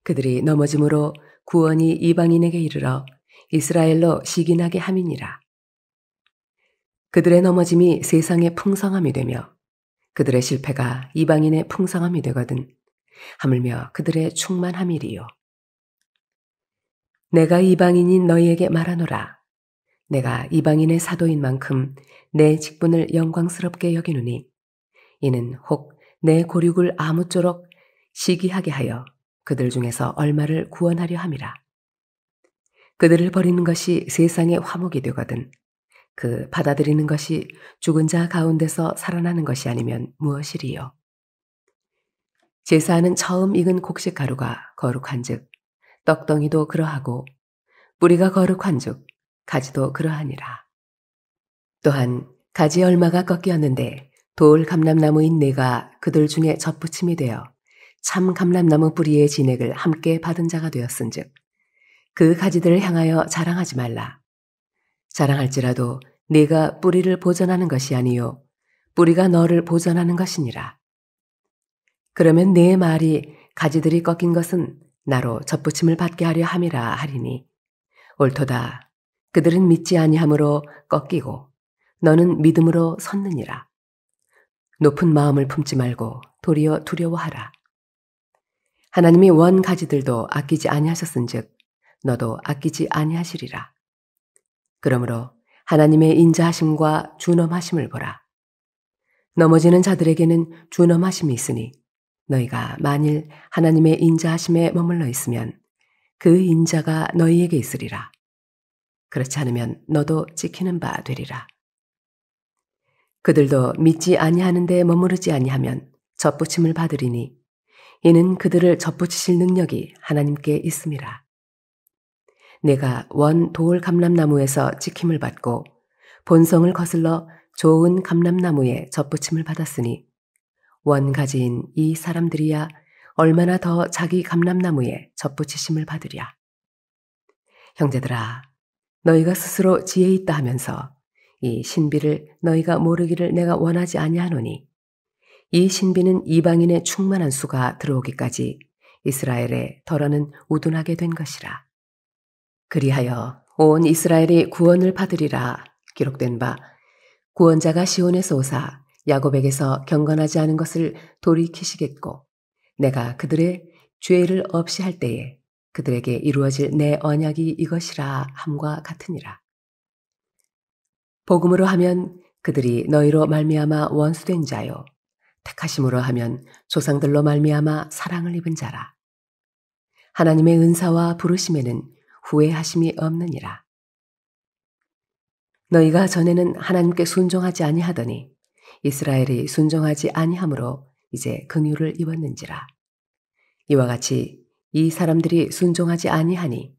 그들이 넘어짐으로 구원이 이방인에게 이르러 이스라엘로 시기나게 함이니라. 그들의 넘어짐이 세상의 풍성함이 되며 그들의 실패가 이방인의 풍성함이 되거든 하물며 그들의 충만함이리요. 내가 이방인인 너희에게 말하노라. 내가 이방인의 사도인 만큼 내 직분을 영광스럽게 여기노니 이는 혹 내 고륙을 아무쪼록 시기하게 하여 그들 중에서 얼마를 구원하려 함이라. 그들을 버리는 것이 세상의 화목이 되거든 그 받아들이는 것이 죽은 자 가운데서 살아나는 것이 아니면 무엇이리요. 제사하는 처음 익은 곡식 가루가 거룩한즉 떡덩이도 그러하고 뿌리가 거룩한즉 가지도 그러하니라. 또한 가지 얼마가 꺾이었는데 돌 감람나무인 내가 그들 중에 접붙임이 되어 참 감람나무 뿌리의 진액을 함께 받은 자가 되었은즉 그 가지들을 향하여 자랑하지 말라. 자랑할지라도 네가 뿌리를 보전하는 것이 아니요 뿌리가 너를 보전하는 것이니라. 그러면 네 말이 가지들이 꺾인 것은 나로 접붙임을 받게 하려 함이라 하리니 옳도다. 그들은 믿지 아니함으로 꺾이고 너는 믿음으로 섰느니라. 높은 마음을 품지 말고 도리어 두려워하라. 하나님이 원 가지들도 아끼지 아니하셨은즉 너도 아끼지 아니하시리라. 그러므로 하나님의 인자하심과 준엄하심을 보라. 넘어지는 자들에게는 준엄하심이 있으니 너희가 만일 하나님의 인자하심에 머물러 있으면 그 인자가 너희에게 있으리라. 그렇지 않으면 너도 찍히는 바 되리라. 그들도 믿지 아니하는 데 머무르지 아니하면 접붙임을 받으리니 이는 그들을 접붙이실 능력이 하나님께 있음이라. 내가 원 돌 감람나무에서 찍힘을 받고 본성을 거슬러 좋은 감람나무에 접붙임을 받았으니 원 가지인 이 사람들이야 얼마나 더 자기 감람나무에 접붙이심을 받으랴. 형제들아, 너희가 스스로 지혜 있다 하면서 이 신비를 너희가 모르기를 내가 원하지 아니하노니 이 신비는 이방인의 충만한 수가 들어오기까지 이스라엘에 덜어는 우둔하게 된 것이라. 그리하여 온 이스라엘이 구원을 받으리라 기록된 바 구원자가 시온에서 오사 야곱에게서 경건하지 않은 것을 돌이키시겠고 내가 그들의 죄를 없이 할 때에 그들에게 이루어질 내 언약이 이것이라 함과 같으니라. 복음으로 하면 그들이 너희로 말미암아 원수된 자요 택하심으로 하면 조상들로 말미암아 사랑을 입은 자라. 하나님의 은사와 부르심에는 후회하심이 없느니라. 너희가 전에는 하나님께 순종하지 아니하더니 이스라엘이 순종하지 아니하므로 이제 긍휼을 입었는지라. 이와 같이 이 사람들이 순종하지 아니하니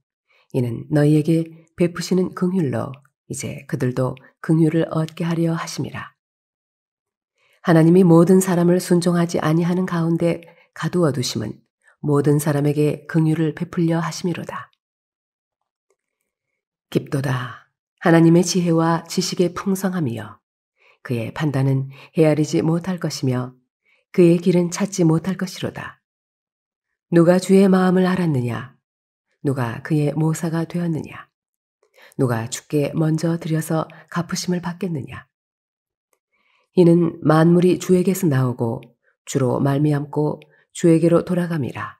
이는 너희에게 베푸시는 긍휼로 이제 그들도 긍휼을 얻게 하려 하심이라. 하나님이 모든 사람을 순종하지 아니하는 가운데 가두어 두심은 모든 사람에게 긍휼을 베풀려 하심이로다. 깊도다. 하나님의 지혜와 지식의 풍성함이여 그의 판단은 헤아리지 못할 것이며 그의 길은 찾지 못할 것이로다. 누가 주의 마음을 알았느냐? 누가 그의 모사가 되었느냐? 누가 주께 먼저 드려서 갚으심을 받겠느냐? 이는 만물이 주에게서 나오고 주로 말미암고 주에게로 돌아감이라.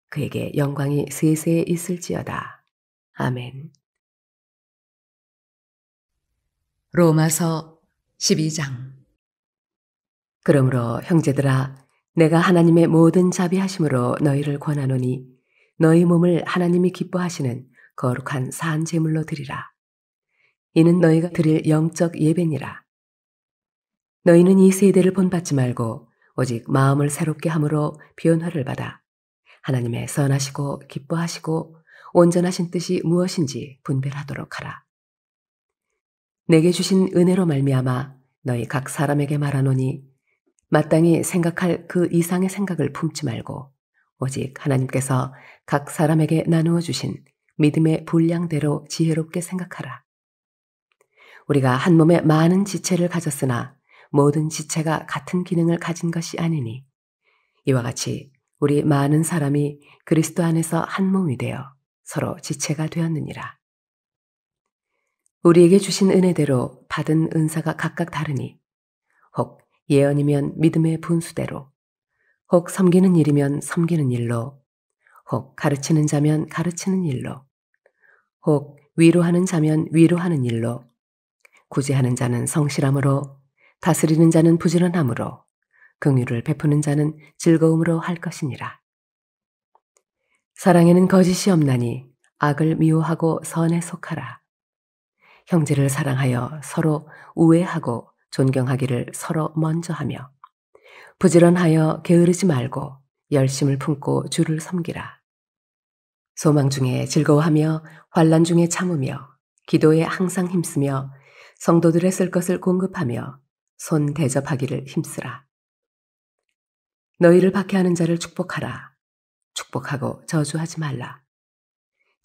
그에게 영광이 세세에 있을지어다. 아멘. 로마서 12장. 그러므로 형제들아, 내가 하나님의 모든 자비하심으로 너희를 권하노니 너희 몸을 하나님이 기뻐하시는 거룩한 산 제물로 드리라. 이는 너희가 드릴 영적 예배니라. 너희는 이 세대를 본받지 말고 오직 마음을 새롭게 함으로 변화를 받아 하나님의 선하시고 기뻐하시고 온전하신 뜻이 무엇인지 분별하도록 하라. 내게 주신 은혜로 말미암아 너희 각 사람에게 말하노니 마땅히 생각할 그 이상의 생각을 품지 말고 오직 하나님께서 각 사람에게 나누어 주신 믿음의 분량대로 지혜롭게 생각하라. 우리가 한 몸에 많은 지체를 가졌으나 모든 지체가 같은 기능을 가진 것이 아니니 이와 같이 우리 많은 사람이 그리스도 안에서 한 몸이 되어 서로 지체가 되었느니라. 우리에게 주신 은혜대로 받은 은사가 각각 다르니 혹 예언이면 믿음의 분수대로, 혹 섬기는 일이면 섬기는 일로, 혹 가르치는 자면 가르치는 일로, 혹 위로하는 자면 위로하는 일로, 구제하는 자는 성실함으로, 다스리는 자는 부지런함으로, 긍휼을 베푸는 자는 즐거움으로 할 것이니라. 사랑에는 거짓이 없나니 악을 미워하고 선에 속하라. 형제를 사랑하여 서로 우애하고 존경하기를 서로 먼저 하며 부지런하여 게으르지 말고 열심을 품고 주를 섬기라. 소망 중에 즐거워하며 환난 중에 참으며 기도에 항상 힘쓰며 성도들의 쓸 것을 공급하며 손 대접하기를 힘쓰라. 너희를 박해하는 자를 축복하라. 축복하고 저주하지 말라.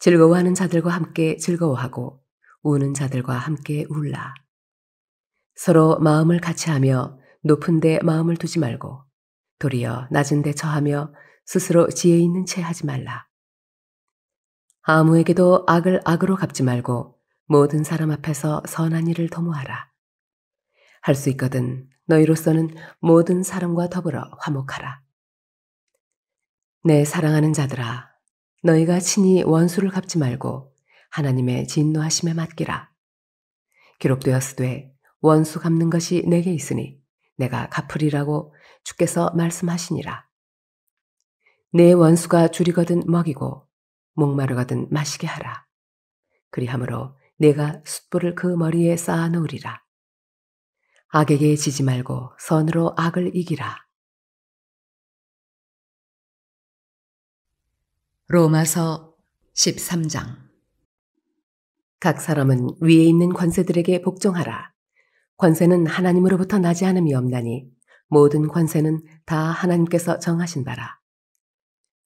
즐거워하는 자들과 함께 즐거워하고 우는 자들과 함께 울라. 서로 마음을 같이하며 높은 데 마음을 두지 말고 도리어 낮은 데 처하며 스스로 지혜 있는 채 하지 말라. 아무에게도 악을 악으로 갚지 말고 모든 사람 앞에서 선한 일을 도모하라. 할 수 있거든 너희로서는 모든 사람과 더불어 화목하라. 내 사랑하는 자들아, 너희가 친히 원수를 갚지 말고 하나님의 진노하심에 맡기라. 기록되었으되 원수 갚는 것이 내게 있으니 내가 갚으리라고 주께서 말씀하시니라. 내 원수가 줄이거든 먹이고 목마르거든 마시게 하라. 그리함으로 내가 숯불을 그 머리에 쌓아 놓으리라. 악에게 지지 말고 선으로 악을 이기라. 로마서 13장. 각 사람은 위에 있는 권세들에게 복종하라. 권세는 하나님으로부터 나지 않음이 없나니 모든 권세는 다 하나님께서 정하신 바라.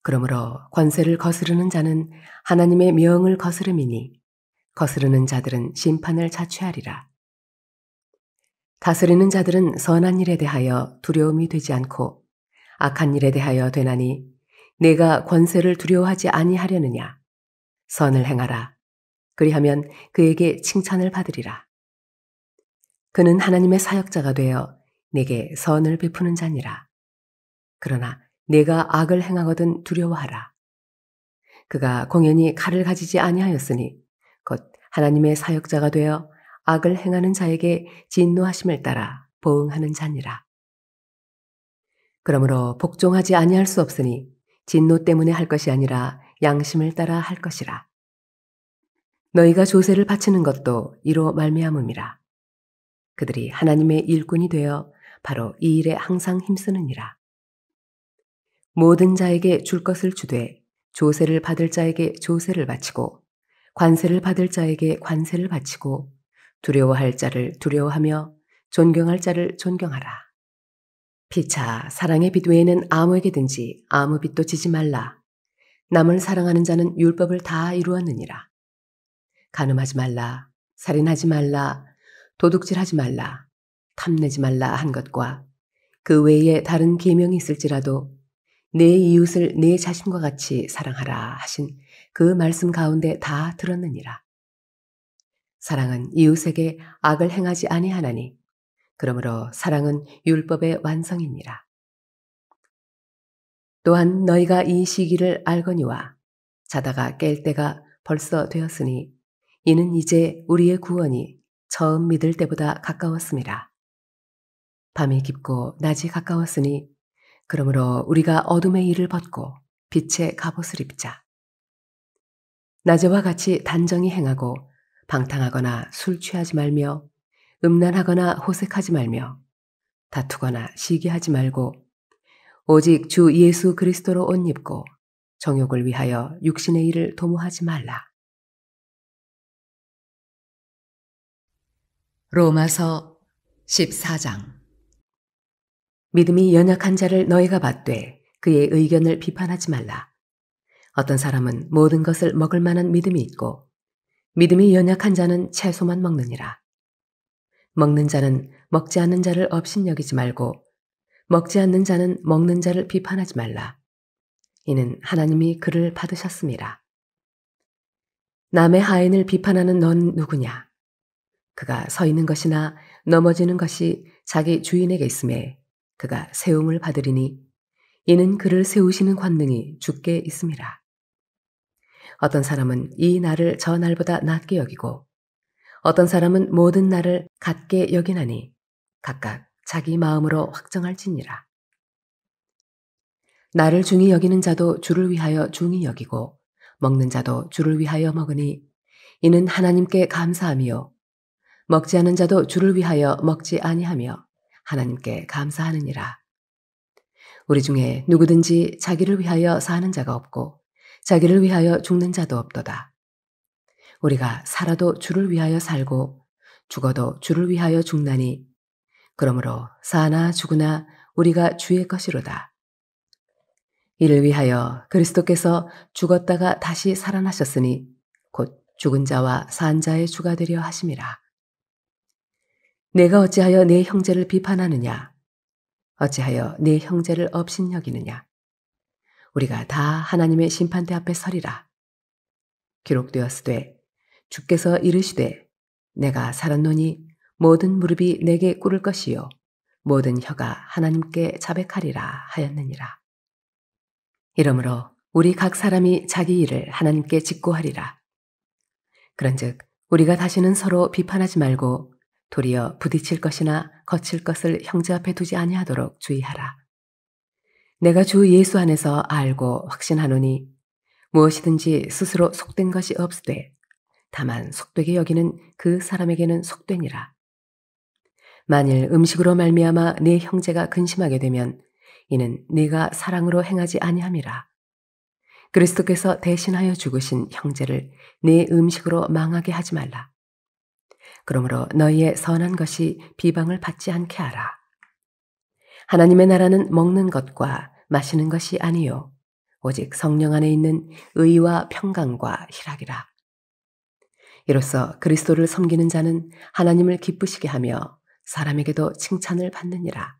그러므로 권세를 거스르는 자는 하나님의 명을 거스름이니 거스르는 자들은 심판을 자취하리라. 다스리는 자들은 선한 일에 대하여 두려움이 되지 않고 악한 일에 대하여 되나니 내가 권세를 두려워하지 아니하려느냐. 선을 행하라. 그리하면 그에게 칭찬을 받으리라. 그는 하나님의 사역자가 되어 내게 선을 베푸는 자니라. 그러나 내가 악을 행하거든 두려워하라. 그가 공연히 칼을 가지지 아니하였으니 곧 하나님의 사역자가 되어 악을 행하는 자에게 진노하심을 따라 보응하는 자니라. 그러므로 복종하지 아니할 수 없으니 진노 때문에 할 것이 아니라 양심을 따라 할 것이라. 너희가 조세를 바치는 것도 이로 말미암음이라. 그들이 하나님의 일꾼이 되어 바로 이 일에 항상 힘쓰느니라. 모든 자에게 줄 것을 주되 조세를 받을 자에게 조세를 바치고 관세를 받을 자에게 관세를 바치고 두려워할 자를 두려워하며 존경할 자를 존경하라. 피차 사랑의 빛 외에는 아무에게든지 아무 빛도 지지 말라. 남을 사랑하는 자는 율법을 다 이루었느니라. 간음하지 말라, 살인하지 말라, 도둑질하지 말라, 탐내지 말라 한 것과 그 외에 다른 계명이 있을지라도 내 이웃을 내 자신과 같이 사랑하라 하신 그 말씀 가운데 다 들었느니라. 사랑은 이웃에게 악을 행하지 아니하나니 그러므로 사랑은 율법의 완성이니라. 또한 너희가 이 시기를 알거니와 자다가 깰 때가 벌써 되었으니 이는 이제 우리의 구원이 처음 믿을 때보다 가까웠음이라. 밤이 깊고 낮이 가까웠으니 그러므로 우리가 어둠의 일을 벗고 빛의 갑옷을 입자. 낮에와 같이 단정히 행하고 방탕하거나 술 취하지 말며 음란하거나 호색하지 말며 다투거나 시기하지 말고 오직 주 예수 그리스도로 옷 입고 정욕을 위하여 육신의 일을 도모하지 말라. 로마서 14장. 믿음이 연약한 자를 너희가 받되 그의 의견을 비판하지 말라. 어떤 사람은 모든 것을 먹을 만한 믿음이 있고 믿음이 연약한 자는 채소만 먹느니라. 먹는 자는 먹지 않는 자를 업신여기지 말고 먹지 않는 자는 먹는 자를 비판하지 말라. 이는 하나님이 그를 받으셨습니다. 남의 하인을 비판하는 넌 누구냐? 그가 서 있는 것이나 넘어지는 것이 자기 주인에게 있음에 그가 세움을 받으리니 이는 그를 세우시는 권능이 주께 있음이라. 어떤 사람은 이 날을 저 날보다 낮게 여기고 어떤 사람은 모든 날을 같게 여기나니 각각 자기 마음으로 확정할지니라. 나를 중히 여기는 자도 주를 위하여 중히 여기고 먹는 자도 주를 위하여 먹으니 이는 하나님께 감사하며 먹지 않은 자도 주를 위하여 먹지 아니하며 하나님께 감사하느니라. 우리 중에 누구든지 자기를 위하여 사는 자가 없고 자기를 위하여 죽는 자도 없도다. 우리가 살아도 주를 위하여 살고 죽어도 주를 위하여 죽나니 그러므로 사나 죽으나 우리가 주의 것이로다. 이를 위하여 그리스도께서 죽었다가 다시 살아나셨으니 곧 죽은 자와 산 자의 주가 되려 하심이라. 내가 어찌하여 내 형제를 비판하느냐? 어찌하여 내 형제를 업신여기느냐? 우리가 다 하나님의 심판대 앞에 서리라. 기록되었으되 주께서 이르시되 내가 살았노니 모든 무릎이 내게 꿇을 것이요 모든 혀가 하나님께 자백하리라 하였느니라. 이러므로 우리 각 사람이 자기 일을 하나님께 직고하리라. 그런즉 우리가 다시는 서로 비판하지 말고 도리어 부딪힐 것이나 거칠 것을 형제 앞에 두지 아니하도록 주의하라. 내가 주 예수 안에서 알고 확신하노니 무엇이든지 스스로 속된 것이 없으되 다만 속되게 여기는 그 사람에게는 속되니라. 만일 음식으로 말미암아 네 형제가 근심하게 되면 이는 네가 사랑으로 행하지 아니함이라. 그리스도께서 대신하여 죽으신 형제를 네 음식으로 망하게 하지 말라. 그러므로 너희의 선한 것이 비방을 받지 않게 하라. 하나님의 나라는 먹는 것과 마시는 것이 아니요 오직 성령 안에 있는 의와 평강과 희락이라. 이로써 그리스도를 섬기는 자는 하나님을 기쁘시게 하며 사람에게도 칭찬을 받느니라.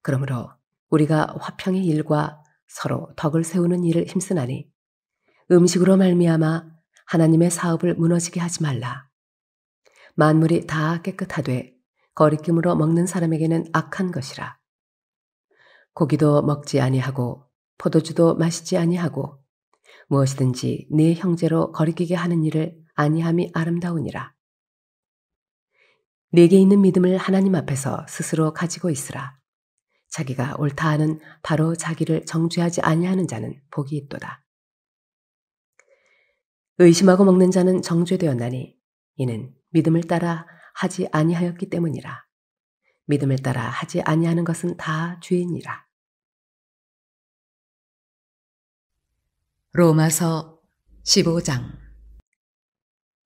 그러므로 우리가 화평의 일과 서로 덕을 세우는 일을 힘쓰나니 음식으로 말미암아 하나님의 사업을 무너지게 하지 말라. 만물이 다 깨끗하되 거리낌으로 먹는 사람에게는 악한 것이라. 고기도 먹지 아니하고 포도주도 마시지 아니하고 무엇이든지 네 형제로 거리끼게 하는 일을 아니함이 아름다우니라. 네게 있는 믿음을 하나님 앞에서 스스로 가지고 있으라. 자기가 옳다 하는 바로 자기를 정죄하지 아니하는 자는 복이 있도다. 의심하고 먹는 자는 정죄되었나니 이는 믿음을 따라 하지 아니하였기 때문이라. 믿음을 따라 하지 아니하는 것은 다 죄이니라. 로마서 15장.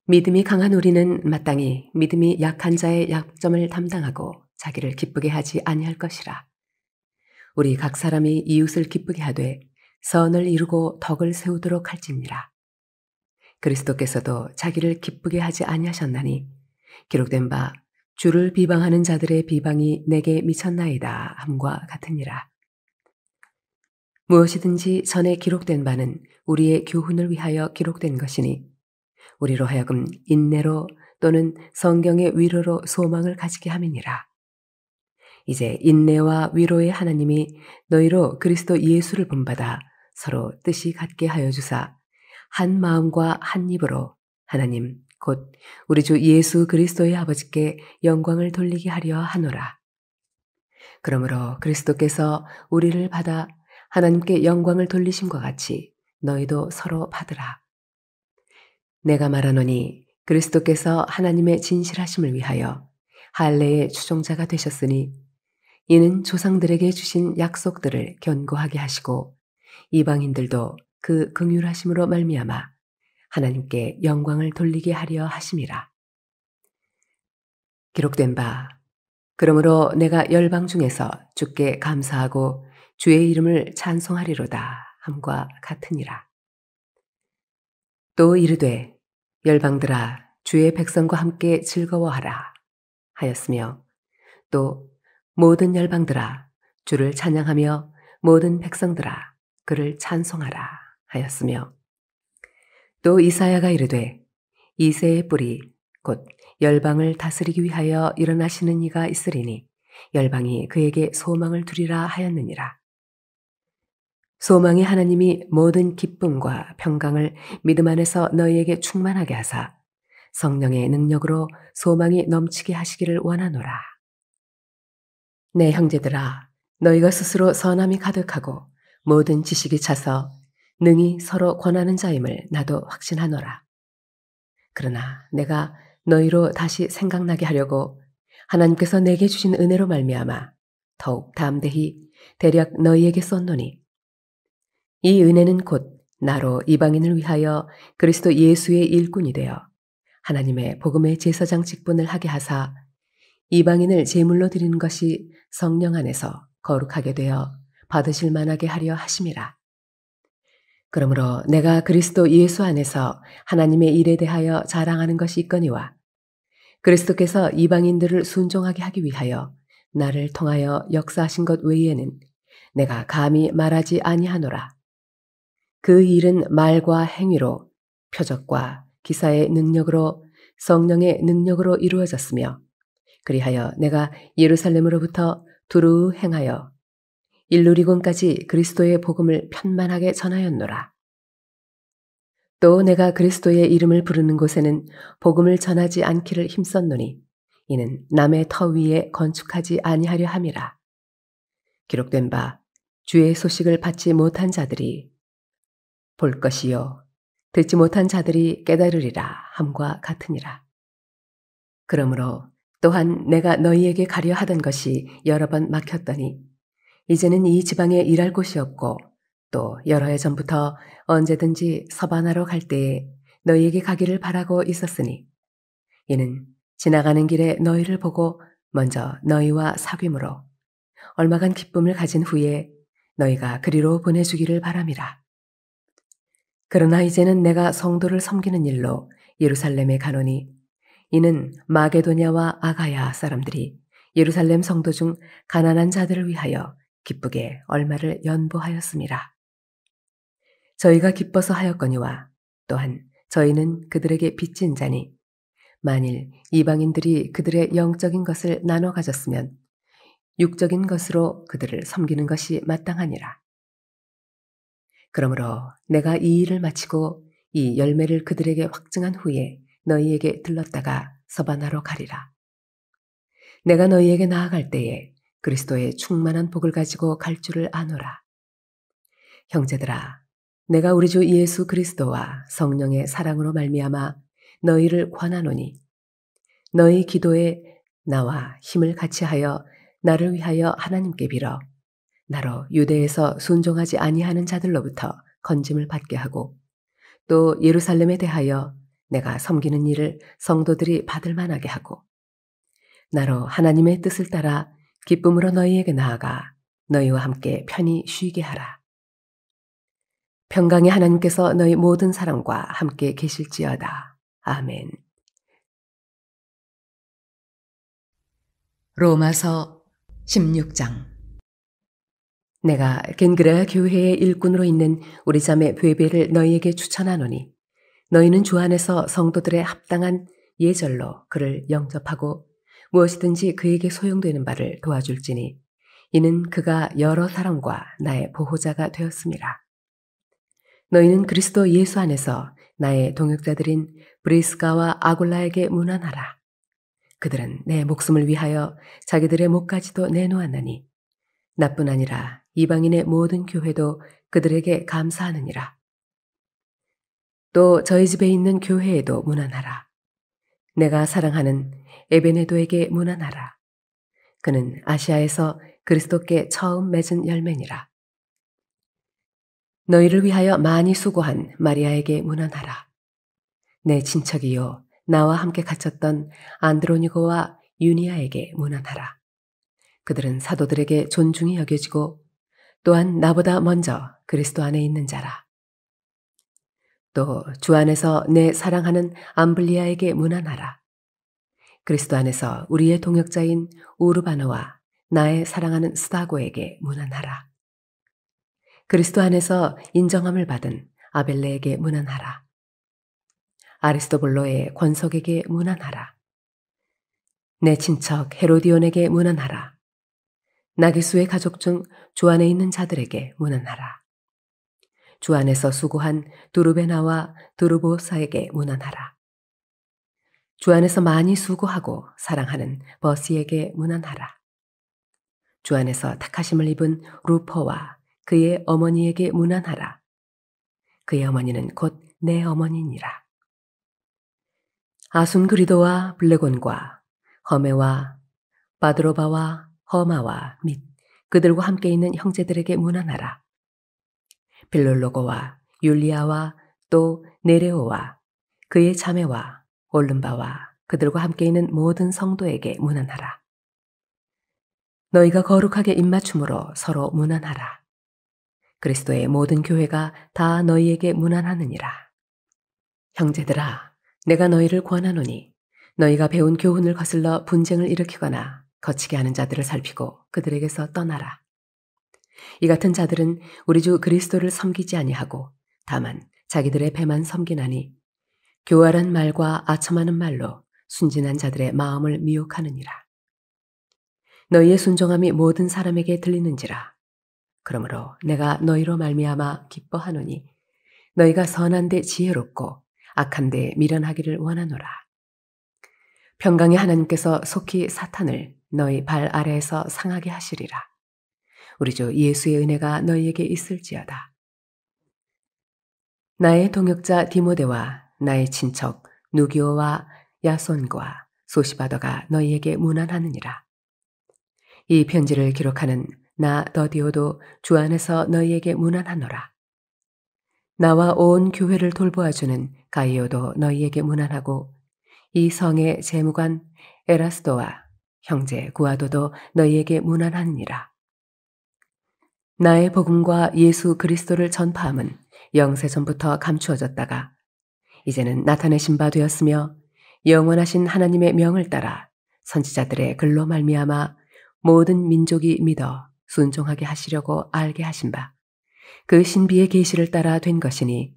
믿음이 강한 우리는 마땅히 믿음이 약한 자의 약점을 담당하고 자기를 기쁘게 하지 아니할 것이라. 우리 각 사람이 이웃을 기쁘게 하되 선을 이루고 덕을 세우도록 할지니라. 그리스도께서도 자기를 기쁘게 하지 아니하셨나니 기록된 바 주를 비방하는 자들의 비방이 내게 미쳤나이다 함과 같으니라. 무엇이든지 전에 기록된 바는 우리의 교훈을 위하여 기록된 것이니 우리로 하여금 인내로 또는 성경의 위로로 소망을 가지게 함이니라. 이제 인내와 위로의 하나님이 너희로 그리스도 예수를 본받아 서로 뜻이 같게 하여 주사 한 마음과 한 입으로 하나님 곧 우리 주 예수 그리스도의 아버지께 영광을 돌리게 하려 하노라. 그러므로 그리스도께서 우리를 받아 하나님께 영광을 돌리심과 같이 너희도 서로 받으라. 내가 말하노니 그리스도께서 하나님의 진실하심을 위하여 할례의 추종자가 되셨으니 이는 조상들에게 주신 약속들을 견고하게 하시고 이방인들도 그 긍휼하심으로 말미암아 하나님께 영광을 돌리게 하려 하심이라. 기록된 바 그러므로 내가 열방 중에서 주께 감사하고 주의 이름을 찬송하리로다 함과 같으니라. 또 이르되 열방들아 주의 백성과 함께 즐거워하라 하였으며 또 모든 열방들아 주를 찬양하며 모든 백성들아 그를 찬송하라 하였으며 또 이사야가 이르되 이새의 뿌리 곧 열방을 다스리기 위하여 일어나시는 이가 있으리니 열방이 그에게 소망을 두리라 하였느니라. 소망의 하나님이 모든 기쁨과 평강을 믿음 안에서 너희에게 충만하게 하사 성령의 능력으로 소망이 넘치게 하시기를 원하노라. 내 형제들아 너희가 스스로 선함이 가득하고 모든 지식이 차서 능히 서로 권하는 자임을 나도 확신하노라. 그러나 내가 너희로 다시 생각나게 하려고 하나님께서 내게 주신 은혜로 말미암아 더욱 담대히 대략 너희에게 썼노니 이 은혜는 곧 나로 이방인을 위하여 그리스도 예수의 일꾼이 되어 하나님의 복음의 제사장 직분을 하게 하사 이방인을 제물로 드리는 것이 성령 안에서 거룩하게 되어 받으실 만하게 하려 하심이라. 그러므로 내가 그리스도 예수 안에서 하나님의 일에 대하여 자랑하는 것이 있거니와 그리스도께서 이방인들을 순종하게 하기 위하여 나를 통하여 역사하신 것 외에는 내가 감히 말하지 아니하노라. 그 일은 말과 행위로 표적과 기사의 능력으로 성령의 능력으로 이루어졌으며 그리하여 내가 예루살렘으로부터 두루 행하여 일루리곤까지 그리스도의 복음을 편만하게 전하였노라. 또 내가 그리스도의 이름을 부르는 곳에는 복음을 전하지 않기를 힘썼노니 이는 남의 터 위에 건축하지 아니하려 함이라. 기록된 바 주의 소식을 받지 못한 자들이 볼 것이요 듣지 못한 자들이 깨달으리라 함과 같으니라. 그러므로 또한 내가 너희에게 가려 하던 것이 여러 번 막혔더니 이제는 이 지방에 일할 곳이 없고 또 여러 해 전부터 언제든지 서바나로 갈 때에 너희에게 가기를 바라고 있었으니 이는 지나가는 길에 너희를 보고 먼저 너희와 사귐으로 얼마간 기쁨을 가진 후에 너희가 그리로 보내주기를 바람이라. 그러나 이제는 내가 성도를 섬기는 일로 예루살렘에 가노니 이는 마게도냐와 아가야 사람들이 예루살렘 성도 중 가난한 자들을 위하여 기쁘게 얼마를 연보하였음이라. 저희가 기뻐서 하였거니와 또한 저희는 그들에게 빚진 자니 만일 이방인들이 그들의 영적인 것을 나눠 가졌으면 육적인 것으로 그들을 섬기는 것이 마땅하니라. 그러므로 내가 이 일을 마치고 이 열매를 그들에게 확증한 후에 너희에게 들렀다가 서바나로 가리라. 내가 너희에게 나아갈 때에 그리스도의 충만한 복을 가지고 갈 줄을 아노라. 형제들아, 내가 우리 주 예수 그리스도와 성령의 사랑으로 말미암아 너희를 권하노니 너희 기도에 나와 힘을 같이 하여 나를 위하여 하나님께 빌어 나로 유대에서 순종하지 아니하는 자들로부터 건짐을 받게 하고 또 예루살렘에 대하여 내가 섬기는 일을 성도들이 받을 만하게 하고 나로 하나님의 뜻을 따라 기쁨으로 너희에게 나아가 너희와 함께 편히 쉬게 하라. 평강의 하나님께서 너희 모든 사람과 함께 계실지어다. 아멘. 로마서 16장. 내가 겐그레아 교회의 일꾼으로 있는 우리 자매 베베를 너희에게 추천하노니 너희는 주 안에서 성도들의 합당한 예절로 그를 영접하고 무엇이든지 그에게 소용되는 바를 도와줄지니 이는 그가 여러 사람과 나의 보호자가 되었음이라. 너희는 그리스도 예수 안에서 나의 동역자들인 브리스가와 아굴라에게 문안하라. 그들은 내 목숨을 위하여 자기들의 목까지도 내놓았나니 나뿐 아니라 이방인의 모든 교회도 그들에게 감사하느니라. 또 저희 집에 있는 교회에도 문안하라. 내가 사랑하는 에베네도에게 문안하라. 그는 아시아에서 그리스도께 처음 맺은 열매니라. 너희를 위하여 많이 수고한 마리아에게 문안하라. 내 친척이요 나와 함께 갇혔던 안드로니고와 유니아에게 문안하라. 그들은 사도들에게 존중이 여겨지고 또한 나보다 먼저 그리스도 안에 있는 자라. 또 주 안에서 내 사랑하는 암블리아에게 문안하라. 그리스도 안에서 우리의 동역자인 우르바나와 나의 사랑하는 스다고에게 문안하라. 그리스도 안에서 인정함을 받은 아벨레에게 문안하라. 아리스토블로의 권석에게 문안하라. 내 친척 헤로디온에게 문안하라. 나기수의 가족 중 주 안에 있는 자들에게 문안하라. 주 안에서 수고한 두루베나와 두루보사에게 문안하라. 주 안에서 많이 수고하고 사랑하는 버시에게 문안하라. 주 안에서 택하심을 입은 루퍼와 그의 어머니에게 문안하라. 그의 어머니는 곧 내 어머니니라. 아순그리도와 블레곤과 허메와 바드로바와 허마와 및 그들과 함께 있는 형제들에게 문안하라. 빌롤로고와 율리아와 또 네레오와 그의 자매와 올름바와 그들과 함께 있는 모든 성도에게 문안하라. 너희가 거룩하게 입맞춤으로 서로 문안하라. 그리스도의 모든 교회가 다 너희에게 문안하느니라. 형제들아, 내가 너희를 권하노니 너희가 배운 교훈을 거슬러 분쟁을 일으키거나 거치게 하는 자들을 살피고 그들에게서 떠나라. 이 같은 자들은 우리 주 그리스도를 섬기지 아니하고 다만 자기들의 배만 섬기나니 교활한 말과 아첨하는 말로 순진한 자들의 마음을 미혹하느니라. 너희의 순종함이 모든 사람에게 들리는지라. 그러므로 내가 너희로 말미암아 기뻐하노니 너희가 선한데 지혜롭고 악한데 미련하기를 원하노라. 평강의 하나님께서 속히 사탄을 너희 발 아래에서 상하게 하시리라. 우리 주 예수의 은혜가 너희에게 있을지어다. 나의 동역자 디모데와 나의 친척 누기오와 야손과 소시바더가 너희에게 문안하느니라. 이 편지를 기록하는 나 더디오도 주 안에서 너희에게 문안하노라. 나와 온 교회를 돌보아주는 가이오도 너희에게 문안하고 이 성의 재무관 에라스도와 형제 구아도도 너희에게 문안하느니라. 나의 복음과 예수 그리스도를 전파함은 영세전부터 감추어졌다가 이제는 나타내신 바 되었으며 영원하신 하나님의 명을 따라 선지자들의 글로 말미암아 모든 민족이 믿어 순종하게 하시려고 알게 하신 바 그 신비의 계시를 따라 된 것이니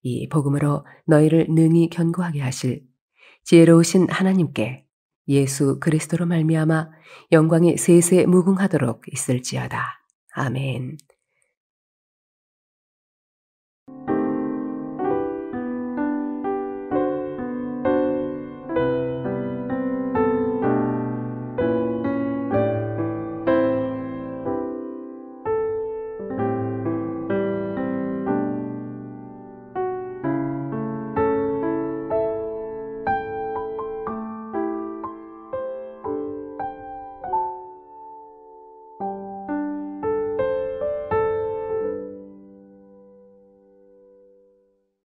이 복음으로 너희를 능히 견고하게 하실 지혜로우신 하나님께 예수 그리스도로 말미암아 영광이 세세 무궁하도록 있을지어다. 아멘.